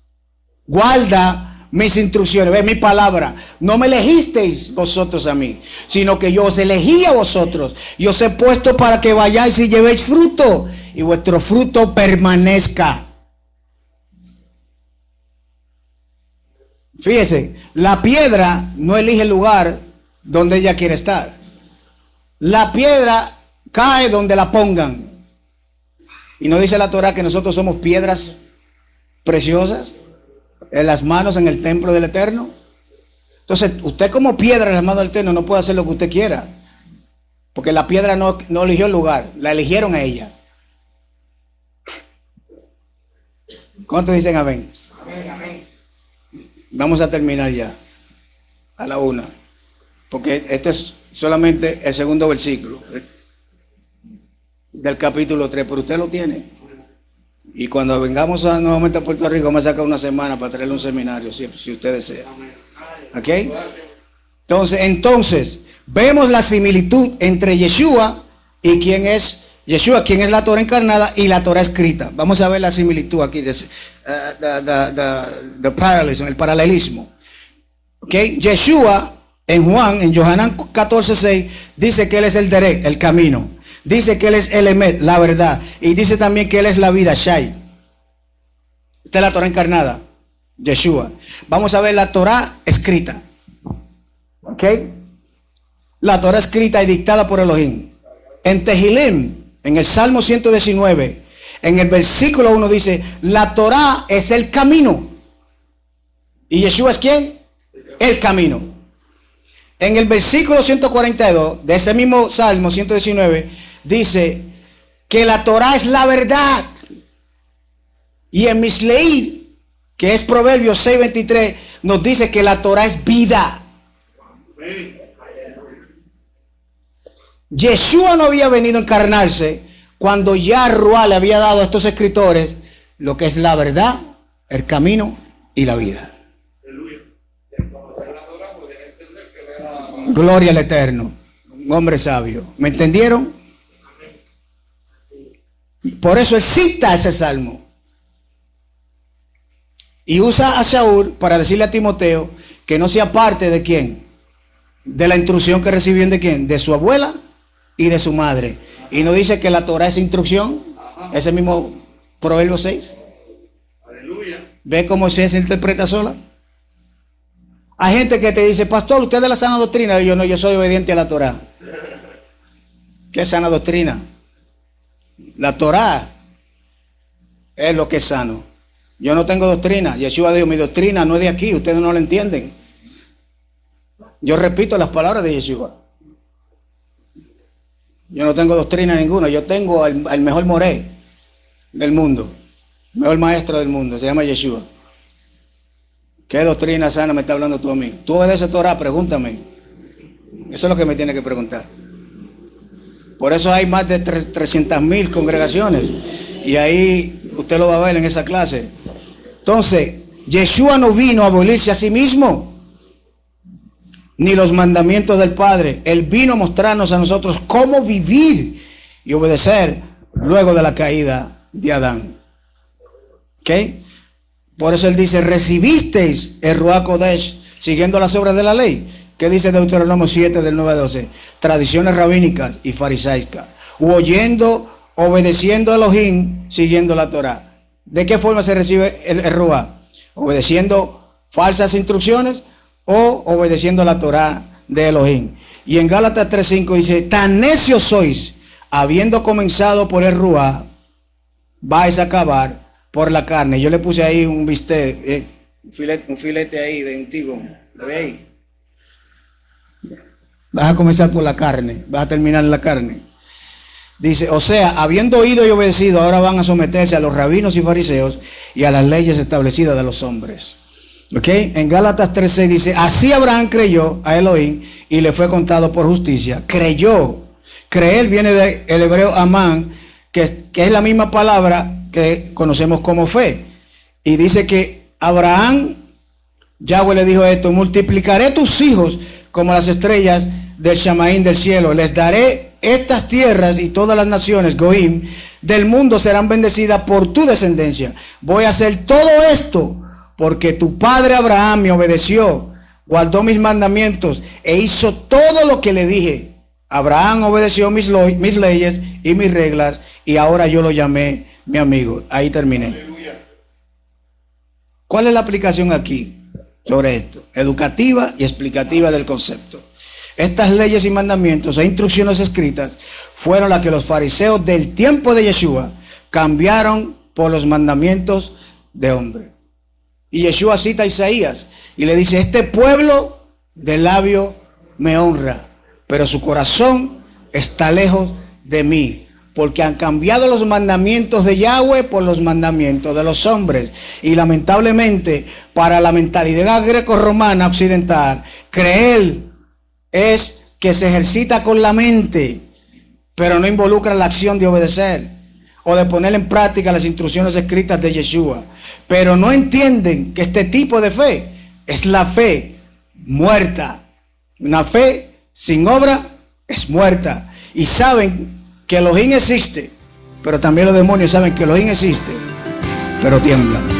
guarda mis instrucciones, ve mi palabra. No me elegisteis vosotros a mí, sino que yo os elegí a vosotros y os he puesto para que vayáis y llevéis fruto y vuestro fruto permanezca. Fíjese, la piedra no elige el lugar donde ella quiere estar. La piedra cae donde la pongan. Y no dice la Torah que nosotros somos piedras preciosas en las manos en el templo del Eterno. Entonces, usted como piedra en las manos del Eterno no puede hacer lo que usted quiera, porque la piedra no eligió el lugar, la eligieron a ella. ¿Cuántos dicen amén? Amén, amén. Vamos a terminar ya a la 1, porque este es solamente el segundo versículo del capítulo 3, pero usted lo tiene. Y cuando vengamos nuevamente a Puerto Rico, me saca una semana para traerle un seminario, si usted desea. ¿Ok? Entonces, vemos la similitud entre Yeshua y quién es Yeshua, quién es la Torah encarnada y la Torah escrita. Vamos a ver la similitud aquí, the parallelism, el paralelismo. ¿Ok? Yeshua en Yohanan 14:6 dice que él es el Derek, el camino. Dice que él es el Emet, la verdad. Y dice también que él es la vida, Shai. Esta es la Torah encarnada, Yeshua. Vamos a ver la Torah escrita. ¿Ok? La Torah escrita y dictada por Elohim. En Tehilim, en el Salmo 119, en el versículo 1 dice, la Torah es el camino. ¿Y Yeshua es quién? El camino. En el versículo 142 de ese mismo Salmo 119 dice que la Torah es la verdad. Y en Misleí, que es Proverbios 6:23, nos dice que la Torah es vida. Yeshua no había venido a encarnarse cuando ya Ruá le había dado a estos escritores lo que es la verdad, el camino y la vida. Gloria al Eterno, un hombre sabio. ¿Me entendieron? Por eso él cita ese salmo. Y usa a Shaul para decirle a Timoteo que no sea parte de quién, de la instrucción que recibió de quién, de su abuela y de su madre. Y no dice que la Torah es instrucción, ese mismo Proverbio 6. Aleluya. ¿Ve cómo se interpreta sola? Hay gente que te dice, pastor, usted es de la sana doctrina. Y yo no, yo soy obediente a la Torah. ¿Qué es sana doctrina? La Torah es lo que es sano. Yo no tengo doctrina. Yeshua dijo, mi doctrina no es de aquí, ustedes no la entienden. Yo repito las palabras de Yeshua. Yo no tengo doctrina ninguna. Yo tengo al mejor moré del mundo, el mejor maestro del mundo, se llama Yeshua. ¿Qué doctrina sana me está hablando tú a mí? ¿Tú obedeces Torah? Pregúntame. Eso es lo que me tiene que preguntar. Por eso hay más de 300,000 congregaciones. Y ahí usted lo va a ver en esa clase. Entonces, Yeshua no vino a abolirse a sí mismo. ni los mandamientos del Padre. Él vino a mostrarnos a nosotros cómo vivir y obedecer luego de la caída de Adán. ¿Ok? Por eso él dice, recibisteis el Ruach Kodesh siguiendo las obras de la ley. ¿Qué dice Deuteronomio 7 del 9 al 12? Tradiciones rabínicas y farisaicas. U oyendo, obedeciendo a Elohim, siguiendo la Torah. ¿De qué forma se recibe el Ruach? ¿Obedeciendo falsas instrucciones o obedeciendo la Torah de Elohim? Y en Gálatas 3:5 dice, tan necios sois, habiendo comenzado por el Ruach, vais a acabar por la carne. Yo le puse ahí un bistec, un filete ahí de un tibón. ¿Lo ve ahí? Vas a comenzar por la carne, vas a terminar en la carne. Dice, o sea, habiendo oído y obedecido, ahora van a someterse a los rabinos y fariseos y a las leyes establecidas de los hombres. ¿Ok? En Gálatas 3:6 dice, así Abraham creyó a Elohim y le fue contado por justicia. Creyó. Creer viene del hebreo amán, que es la misma palabra que conocemos como fe. Y dice que Abraham, Yahweh le dijo esto, multiplicaré tus hijos como las estrellas del Shamaín del cielo. Les daré estas tierras y todas las naciones, Goim, del mundo serán bendecidas por tu descendencia. Voy a hacer todo esto porque tu padre Abraham me obedeció, guardó mis mandamientos e hizo todo lo que le dije. Abraham obedeció mis leyes y mis reglas y ahora yo lo llamé mi amigo. Ahí terminé. ¿Cuál es la aplicación aquí sobre esto? Educativa y explicativa del concepto. Estas leyes y mandamientos e instrucciones escritas fueron las que los fariseos del tiempo de Yeshua cambiaron por los mandamientos de hombre. Y Yeshua cita a Isaías y le dice, este pueblo de labio me honra, pero su corazón está lejos de mí, porque han cambiado los mandamientos de Yahweh por los mandamientos de los hombres. Y lamentablemente, para la mentalidad greco-romana occidental, creer es que se ejercita con la mente, pero no involucra la acción de obedecer o de poner en práctica las instrucciones escritas de Yeshua. Pero no entienden que este tipo de fe es la fe muerta. Una fe sin obra es muerta. Y saben que Elohim existe, pero también los demonios saben que Elohim existe, pero tiemblan.